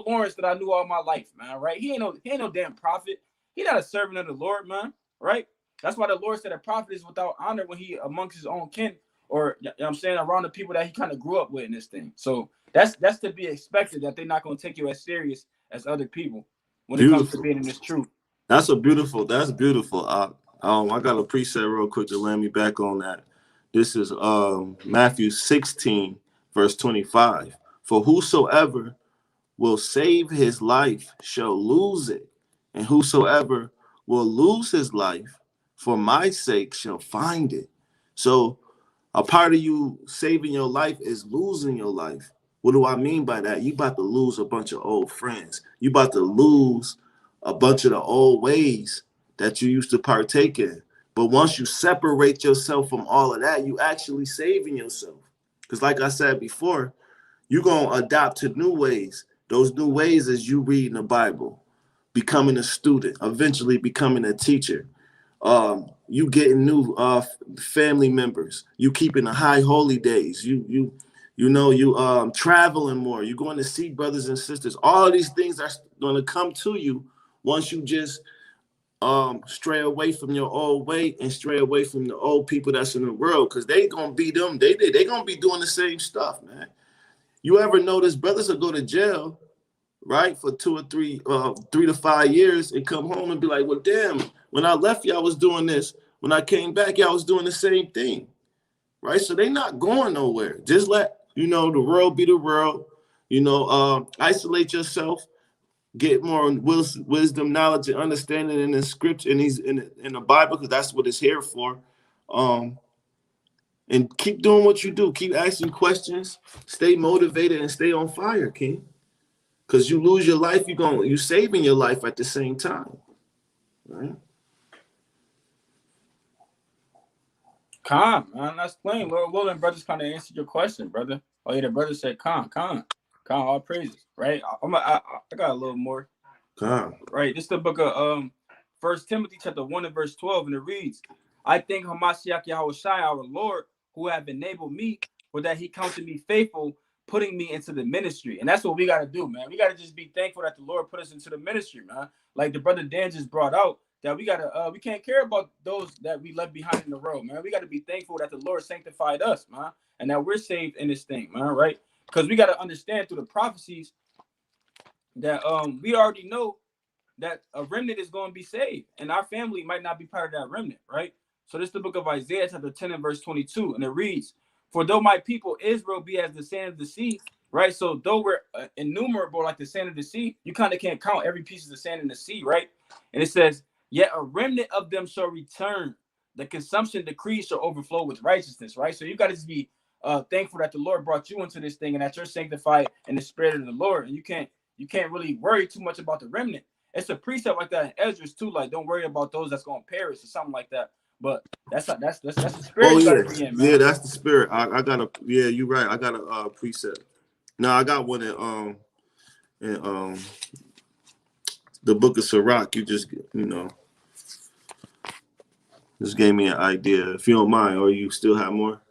Lawrence that I knew all my life, man." Right? He ain't no damn prophet. He not a servant of the Lord, man. Right? That's why the Lord said a prophet is without honor when he amongst his own kin or you know what I'm saying, around the people that he kind of grew up with in this thing. So that's to be expected, that they're not going to take you as serious as other people when it comes to being in this truth. That's beautiful. I got a preset real quick to land me back on that. This is Matthew 16, verse 25. For whosoever will save his life shall lose it, and whosoever will lose his life for my sake shall find it. So a part of you saving your life is losing your life. What do I mean by that? You about to lose a bunch of old friends. You about to lose a bunch of the old ways that you used to partake in. But once you separate yourself from all of that, you actually saving yourself. Because like I said before, you're going to adapt to new ways. Those new ways is you reading the Bible, becoming a student, eventually becoming a teacher. You getting new family members. You keeping the high holy days. You traveling more. You're going to see brothers and sisters. All of these things are going to come to you once you just stray away from your old way and stray away from the old people that's in the world, because they gonna be them. They gonna be doing the same stuff, man. You ever notice brothers will go to jail, right, for 2 or 3 to 5 years and come home and be like, well, damn, when I left, y'all was doing this. When I came back, y'all was doing the same thing, right? So they not going nowhere. Just let, the world be the world. Isolate yourself. Get more wisdom, knowledge, and understanding in the scripture, and in the Bible, because that's what it's here for. And keep doing what you do. Keep asking questions. Stay motivated and stay on fire, King. Because you lose your life, you saving your life at the same time. Right? Con, man, that's plain. Lord willing, brothers kind of answered your question, brother. Oh yeah, the brother said con, all praises, right? I got a little more. Right, this is the book of 1 Timothy chapter 1 and verse 12, and it reads, I thank Hamashiach Yahushai, our Lord, who have enabled me, for that he counted me faithful, putting me into the ministry. And that's what we got to do, man. We got to just be thankful that the Lord put us into the ministry, man. Like the brother Dan just brought out, that we can't care about those that we left behind in the road, man. We got to be thankful that the Lord sanctified us, man, and that we're saved in this thing, man, right? Because we got to understand through the prophecies that we already know that a remnant is going to be saved, and our family might not be part of that remnant, right? So this is the book of Isaiah chapter 10 and verse 22, and it reads, for though my people Israel be as the sand of the sea, right? So though we're innumerable like the sand of the sea, you kind of can't count every piece of the sand in the sea, right? And it says, yet a remnant of them shall return. The consumption decree shall overflow with righteousness, right? So you got to just be thankful that the Lord brought you into this thing and that you're sanctified in the spirit of the Lord. And you can't really worry too much about the remnant. It's a precept like that in Ezra's too, like don't worry about those that's going to perish or something like that. But that's the spirit. Oh you be in, man. Yeah, that's the spirit. I got a you're right. I got a precept. Now I got one in the book of Cyrox. You just just gave me an idea. If you don't mind, or you still have more?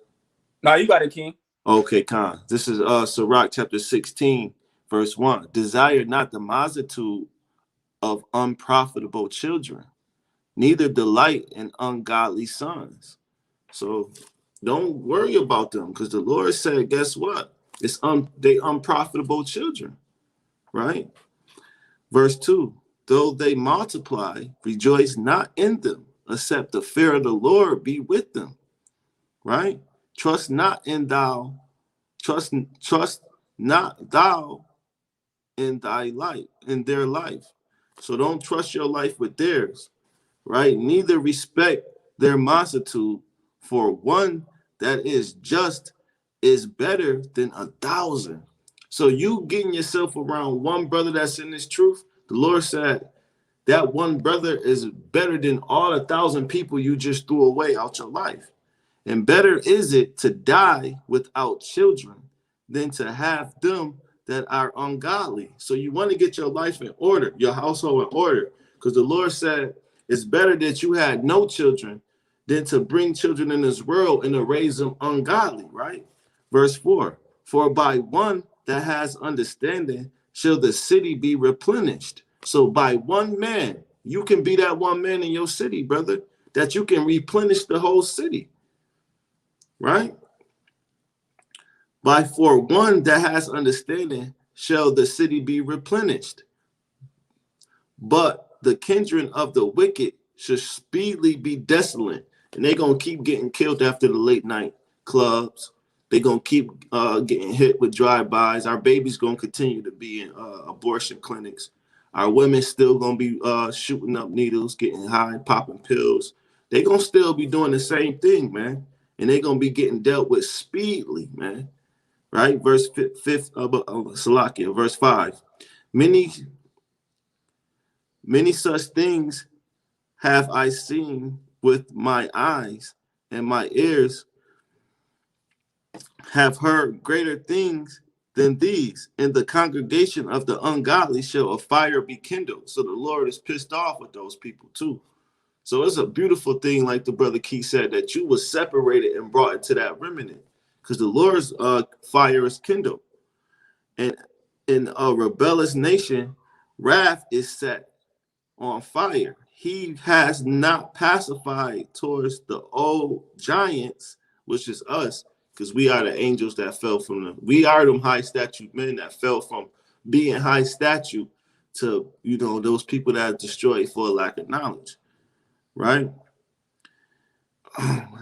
No, you got it, King. Okay, Khan. This is Cyrox chapter 16, verse 1. Desire not the multitude of unprofitable children, neither delight in ungodly sons. So don't worry about them, because the Lord said, guess what? It's they unprofitable children, right? Verse 2, though they multiply, rejoice not in them, except the fear of the Lord be with them, right? Trust not thou in thy life, in their life. So don't trust your life with theirs, right? Neither respect their multitude, for one that is just is better than 1,000. So you getting yourself around one brother that's in this truth, the Lord said that one brother is better than all 1,000 people you just threw away out your life. And better is it to die without children than to have them that are ungodly. So you want to get your life in order, your household in order, because the Lord said it's better that you had no children than to bring children in this world and to raise them ungodly, right? Verse 4, for by one that has understanding shall the city be replenished. So by one man, you can be that one man in your city, brother, that you can replenish the whole city, right? By for one that has understanding shall the city be replenished. But the kindred of the wicked should speedily be desolate. And they're going to keep getting killed after the late night clubs. They're going to keep getting hit with drive-bys. Our babies going to continue to be in abortion clinics. Our women still going to be shooting up needles, getting high, popping pills. They're going to still be doing the same thing, man. And they're going to be getting dealt with speedily, man. Right? Verse 5, Salakia, verse 5. Many such things have I seen with my eyes, and my ears have heard greater things than these. In the congregation of the ungodly shall a fire be kindled. So the Lord is pissed off with those people too. So it's a beautiful thing, like the brother Keith said, that you were separated and brought into that remnant, because the Lord's fire is kindled. And in a rebellious nation, wrath is set on fire. He has not pacified towards the old giants, which is us, because we are the angels that fell from we are them high statute men that fell from being high statute to, those people that are destroyed for lack of knowledge, right?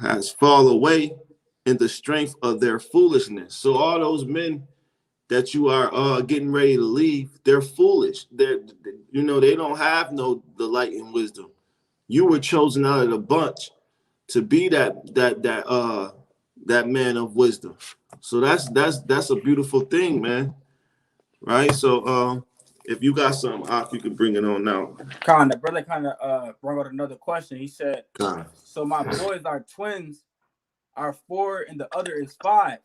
Has fallen away in the strength of their foolishness. So all those men that you are getting ready to leave, they're foolish. They don't have the light and wisdom. You were chosen out of the bunch to be that man of wisdom. So that's a beautiful thing, man. Right? So if you got something, you can bring it on now. The brother brought out another question. He said, so my boys are twins, are 4 and the other is 5.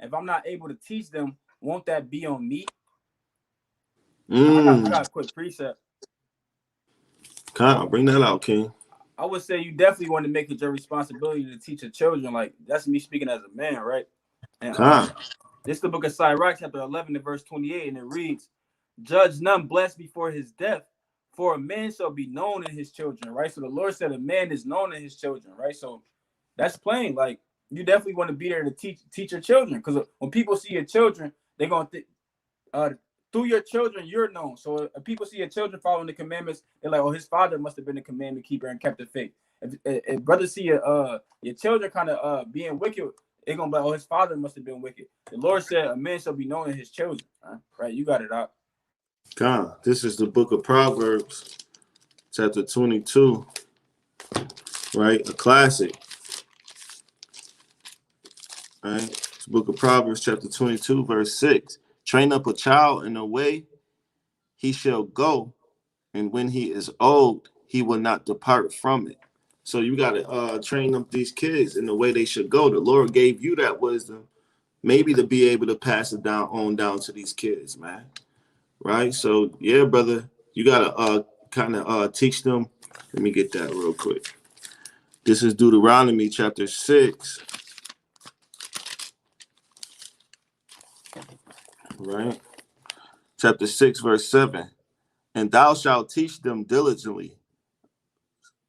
If I'm not able to teach them, won't that be on me? I got a quick precept. Bring that out, King. I would say you definitely want to make it your responsibility to teach your children. Like, that's me speaking as a man, right? And this is the book of Cyrox, chapter 11 to verse 28, and it reads, judge none blessed before his death, for a man shall be known in his children, right? So the Lord said a man is known in his children, right? So that's plain. Like, you definitely want to be there to teach your children, because when people see your children, they're going to think, through your children, you're known. So if people see your children following the commandments, they're like, oh, his father must have been a commandment keeper and kept the faith. If brothers see your children kind of being wicked, they're going to be like, oh, his father must have been wicked. The Lord said a man shall be known in his children. Right? You got it out. This is the book of Proverbs, chapter 22, right? A classic. Right? It's the book of Proverbs, chapter 22, verse 6. Train up a child in the way he shall go, and when he is old, he will not depart from it. So you got to train up these kids in the way they should go. The Lord gave you that wisdom, maybe to be able to pass it down to these kids, man. Right? So, yeah, brother, you got to kind of teach them. Let me get that real quick. This is Deuteronomy chapter 6. Right? Chapter 6, verse 7. And thou shalt teach them diligently.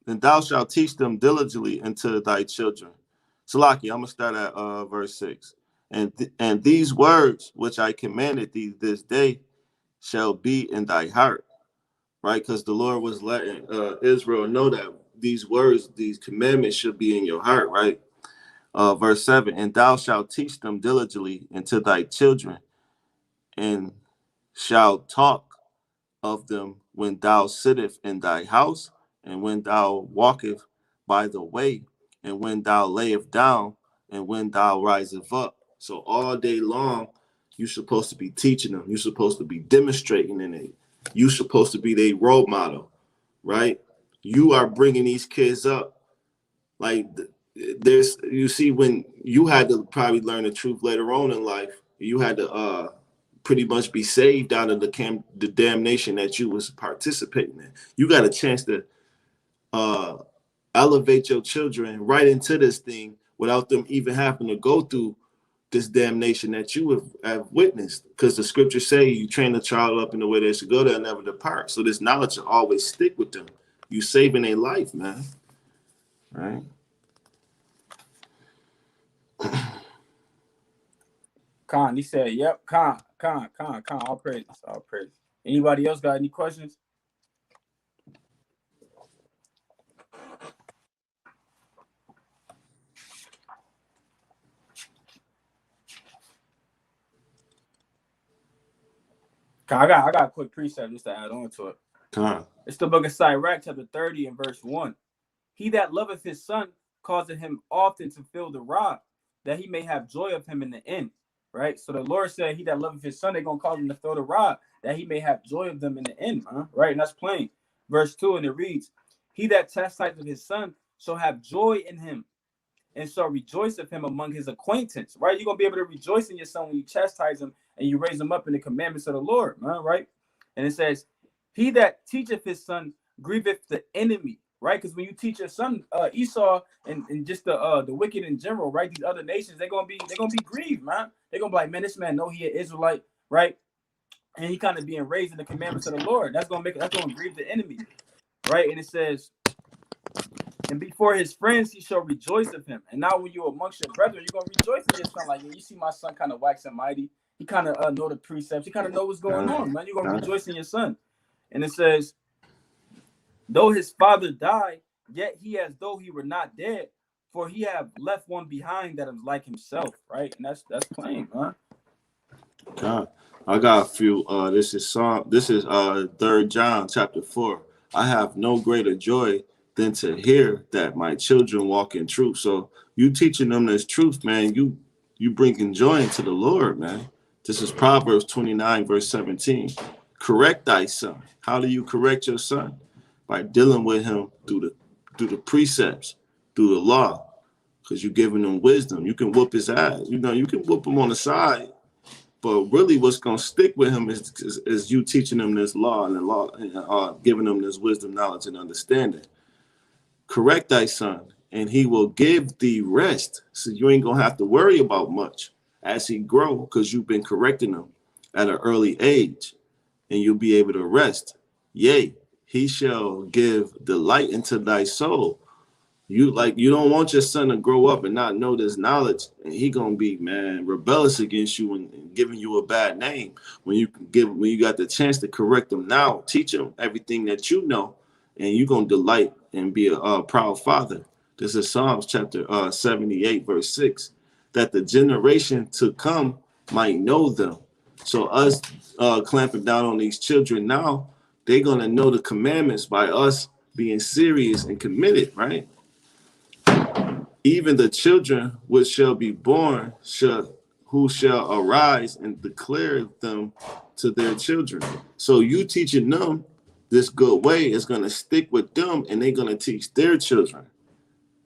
And thou shalt teach them diligently unto thy children. Salaki, I'm going to start at verse 6. And these words which I commanded thee this day shall be in thy heart. Right? Because the Lord was letting Israel know that these words, these commandments should be in your heart, right? Verse 7. And thou shalt teach them diligently unto thy children, and shalt talk of them when thou sittest in thy house, and when thou walkest by the way, and when thou layest down, and when thou risest up. So all day long, you're supposed to be teaching them. You're supposed to be demonstrating in it. You're supposed to be their role model, right? You are bringing these kids up. Like, you see, when you had to probably learn the truth later on in life, you had to pretty much be saved out of the damnation that you was participating in. You got a chance to elevate your children right into this thing without them even having to go through this damnation that you have witnessed. Because the scriptures say you train a child up in the way they should go, they'll never depart. So this knowledge will always stick with them. You saving their life, man. Right? Khan, he said, yep, Khan, all praise. Anybody else got any questions? Khan, I got a quick precept just to add on to it. Khan. It's the book of Cyrax, chapter 30 and verse 1. He that loveth his son causeth him often to feel the rod, that he may have joy of him in the end. Right? So the Lord said, he that loveth his son, they're going to cause him to feel the rod, that he may have joy of them in the end. Right? And that's plain. Verse 2, and it reads, he that chastiseth his son shall have joy in him, and shall rejoice of him among his acquaintance. Right? You're going to be able to rejoice in your son when you chastise him and you raise him up in the commandments of the Lord. Right? And it says, he that teacheth his son grieveth the enemy. Right, because when you teach your son Esau and just the wicked in general, right, these other nations, they're gonna be grieved, man. They're gonna be like, man, this man know he an Israelite, right? And he kind of being raised in the commandments of the Lord. That's gonna grieve the enemy, right? And it says, and before his friends he shall rejoice of him. And now when you're amongst your brethren, you're gonna rejoice in your son. Like, you see my son kind of waxing mighty. He kind of know the precepts. He kind of know what's going on, man. You're gonna rejoice in your son. And it says, though his father died, yet he as though he were not dead, for he have left one behind that is like himself, right? And that's plain, huh? God, I got a few. This is 3 John chapter 4. I have no greater joy than to hear that my children walk in truth. So you teaching them this truth, man. You bringing joy into the Lord, man. This is Proverbs 29 verse 17. Correct thy son. How do you correct your son? By dealing with him through the precepts, through the law, because you're giving him wisdom. You can whoop his ass. You can whoop him on the side, but really what's going to stick with him is you teaching him this law and giving him this wisdom, knowledge, and understanding. Correct thy son, and he will give thee rest. So you ain't going to have to worry about much as he grow, because you've been correcting him at an early age, and you'll be able to rest. Yea, he shall give delight into thy soul. You don't want your son to grow up and not know this knowledge, and he gonna be, man, rebellious against you and giving you a bad name. When you got the chance to correct him now, teach him everything that you know, and you gonna delight and be a proud father. This is Psalms chapter 78 verse 6, that the generation to come might know them. So us clamping down on these children now, they're going to know the commandments by us being serious and committed, right? Even the children which shall be born who shall arise and declare them to their children. So you teaching them this good way is going to stick with them, and they're going to teach their children.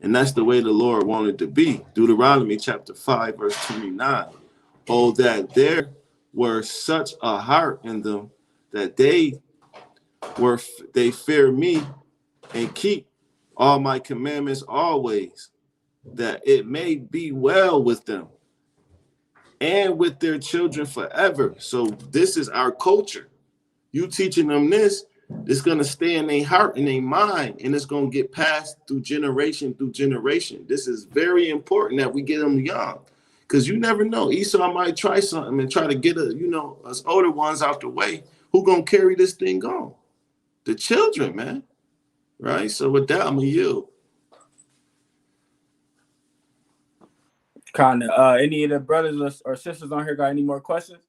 And that's the way the Lord wanted to be. Deuteronomy chapter 5 verse 29. Oh, that there were such a heart in them that they fear me and keep all my commandments always, that it may be well with them and with their children forever. So this is our culture. You teaching them this, it's going to stay in their heart and their mind, and it's going to get passed through generation through generation. This is very important that we get them young, because you never know. Esau might try something and try to get us older ones out the way. Who going to carry this thing on? The children, man. Right? So with that, I'm going to yield. Kind of. Any of the brothers or sisters on here got any more questions?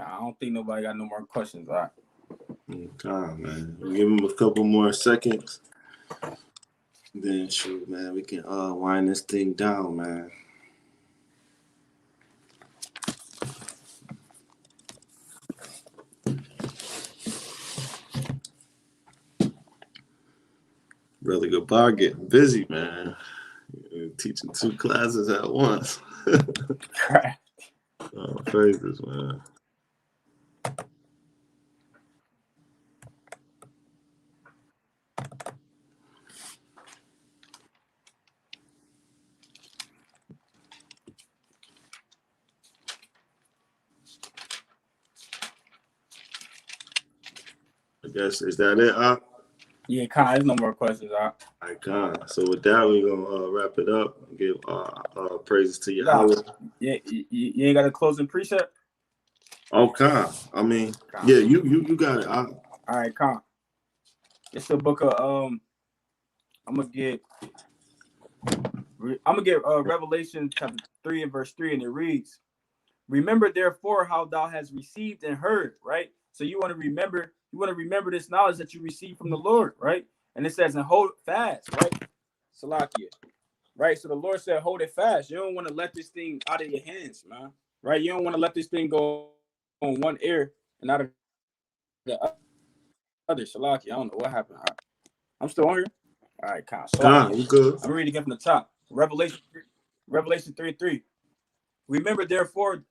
I don't think nobody got no more questions. All right. God, man. We'll give him a couple more seconds. Then shoot, man, we can wind this thing down, man. Brother Gabar getting busy, man. Teaching 2 classes at once. Oh, praises, man. I guess is that it? Yeah, Con, there's no more questions. All right, Con. So with that, we're gonna wrap it up and give praises to Yahweh. Yeah, you ain't got a closing precept? Oh, Con. I mean, Con. yeah, you got it. All right, Con. It's the book of I'm gonna get Revelation chapter 3 and verse 3, and it reads, "Remember therefore how thou hast received and heard," right? So you want to remember this knowledge that you received from the Lord, right? And it says, "And hold fast," right? Salakia, right? So the Lord said, "Hold it fast." You don't want to let this thing out of your hands, man. Right? You don't want to let this thing go on one ear and out of the other. Salakia, I don't know what happened. I'm still on here. All right, Counsel. Con, you good? I'm reading again from the top. Revelation 3:3. "Remember therefore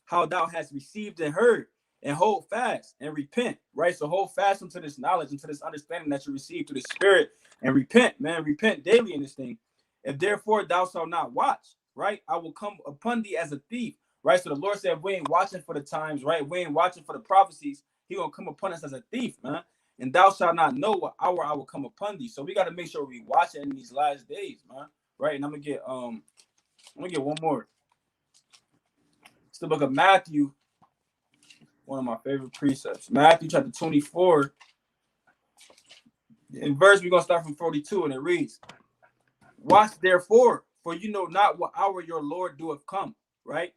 how thou hast received and heard, and hold fast and repent." Right? So hold fast into this knowledge, into this understanding that you received through the Spirit, and repent, man. Repent daily in this thing. "If therefore thou shalt not watch, right, I will come upon thee as a thief." Right? So the Lord said, if we ain't watching for the times, right? We ain't watching for the prophecies. He gonna come upon us as a thief, man. "And thou shalt not know what hour I will come upon thee." So we got to make sure we watch it in these last days, man. Right? And I'm gonna get one more. It's the book of Matthew, one of my favorite precepts. Matthew chapter 24. In verse, we're gonna start from 42, and it reads, "Watch therefore, for you know not what hour your Lord doeth come," right?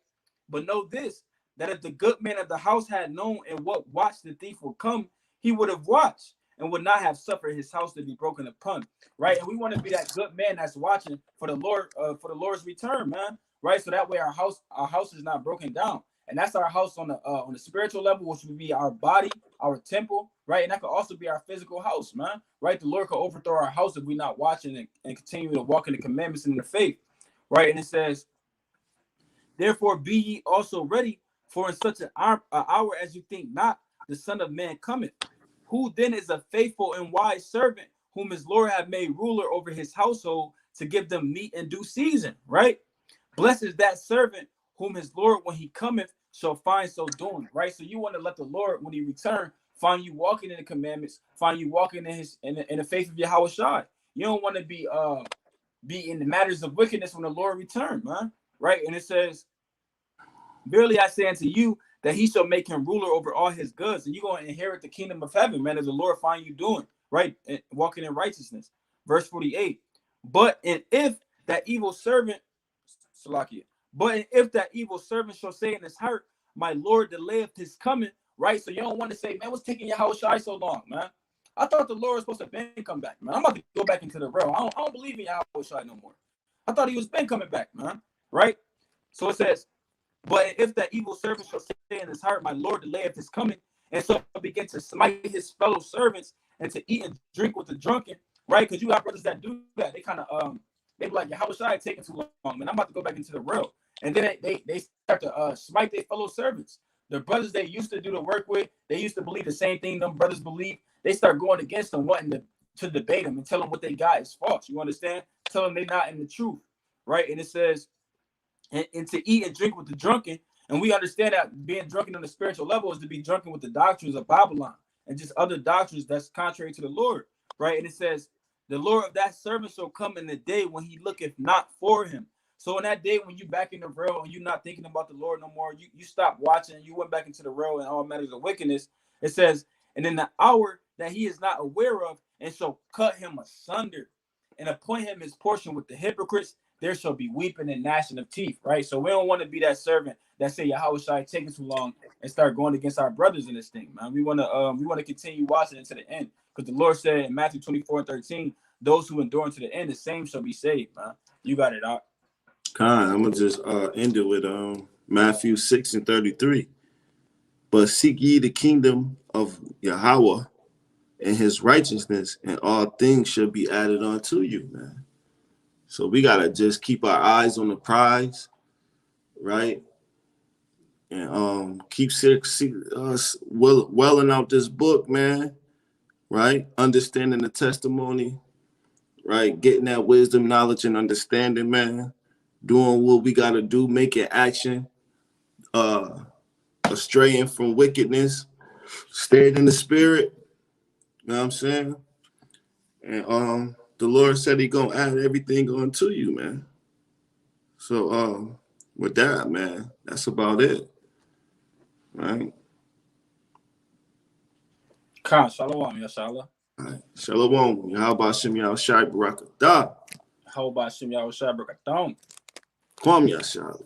"But know this, that if the good man of the house had known in what watch the thief would come, he would have watched and would not have suffered his house to be broken upon." Right? And we want to be that good man that's watching for the Lord, for the Lord's return, man. Right? So that way our house is not broken down. And that's our house on the spiritual level, which would be our body, our temple, right? And that could also be our physical house, man. Right? The Lord could overthrow our house if we're not watching and continue to walk in the commandments and in the faith. Right? And it says, "Therefore be ye also ready, for in such an hour as you think not, the Son of Man cometh. Who then is a faithful and wise servant, whom his Lord hath made ruler over his household, to give them meat in due season," right? "Blessed is that servant whom his Lord, when he cometh, shall find so doing," right? So you want to let the Lord, when he return, find you walking in the commandments, find you walking in the faith of Yahweh Shai. You don't want to be in the matters of wickedness when the Lord return, man. Right? And it says, "Verily I say unto you, that he shall make him ruler over all his goods," and you're going to inherit the kingdom of heaven, man, as the Lord find you doing, right? And walking in righteousness. Verse 48. But if that evil servant shall say in his heart, my Lord delayeth his coming," right? So you don't want to say, man, what's taking Yahweh Shai so long, man? I thought the Lord was supposed to been come back, man. I'm about to go back into the realm. I don't believe in Yahweh Shai no more. I thought he was been coming back, man. Right? So it says, "But if that evil servant shall say in his heart, my Lord delayeth his coming, and so begin to smite his fellow servants and to eat and drink with the drunken," right? Because you got brothers that do that. They kind of they be like, "How should I taking too long, man? I'm about to go back into the world." And then they start to smite their fellow servants. The brothers they used to do the work with, they used to believe the same thing them brothers believe. They start going against them, wanting to debate them and tell them what they got is false. You understand? Tell them they're not in the truth, right? And it says, and to eat and drink with the drunken. And we understand that being drunken on the spiritual level is to be drunken with the doctrines of Babylon and just other doctrines that's contrary to the Lord, right? And it says, "The Lord of that servant shall come in the day when he looketh not for him." So in that day when you back in the real and you're not thinking about the Lord no more, you stop watching, you went back into the real and all matters of wickedness. It says, "And in the hour that he is not aware of, and shall cut him asunder, and appoint him his portion with the hypocrites, there shall be weeping and gnashing of teeth," right? So we don't want to be that servant that say Yahweh Shai taking too long and start going against our brothers in this thing, man. We want to continue watching into the end, because the Lord said in Matthew 24:13, "Those who endure unto the end, the same shall be saved," man. You got it, Doc. Con, I'm gonna just end it with Matthew 6:33. "But seek ye the kingdom of Yahweh and his righteousness, and all things shall be added unto you," man. So we gotta just keep our eyes on the prize, right? And keep welling out this book, man. Right? Understanding the testimony, right? Getting that wisdom, knowledge, and understanding, man. Doing what we gotta do, making action, straying from wickedness, staying in the spirit, know what I'm saying? And the Lord said he gonna add everything onto you, man. So with that, man, that's about it. Right? Khan, shalom, Yashala. All right. Shalom. How about Shem Yahshai Barakatah? How about Shem Yahushua Brakatah? Kwam Yahshai.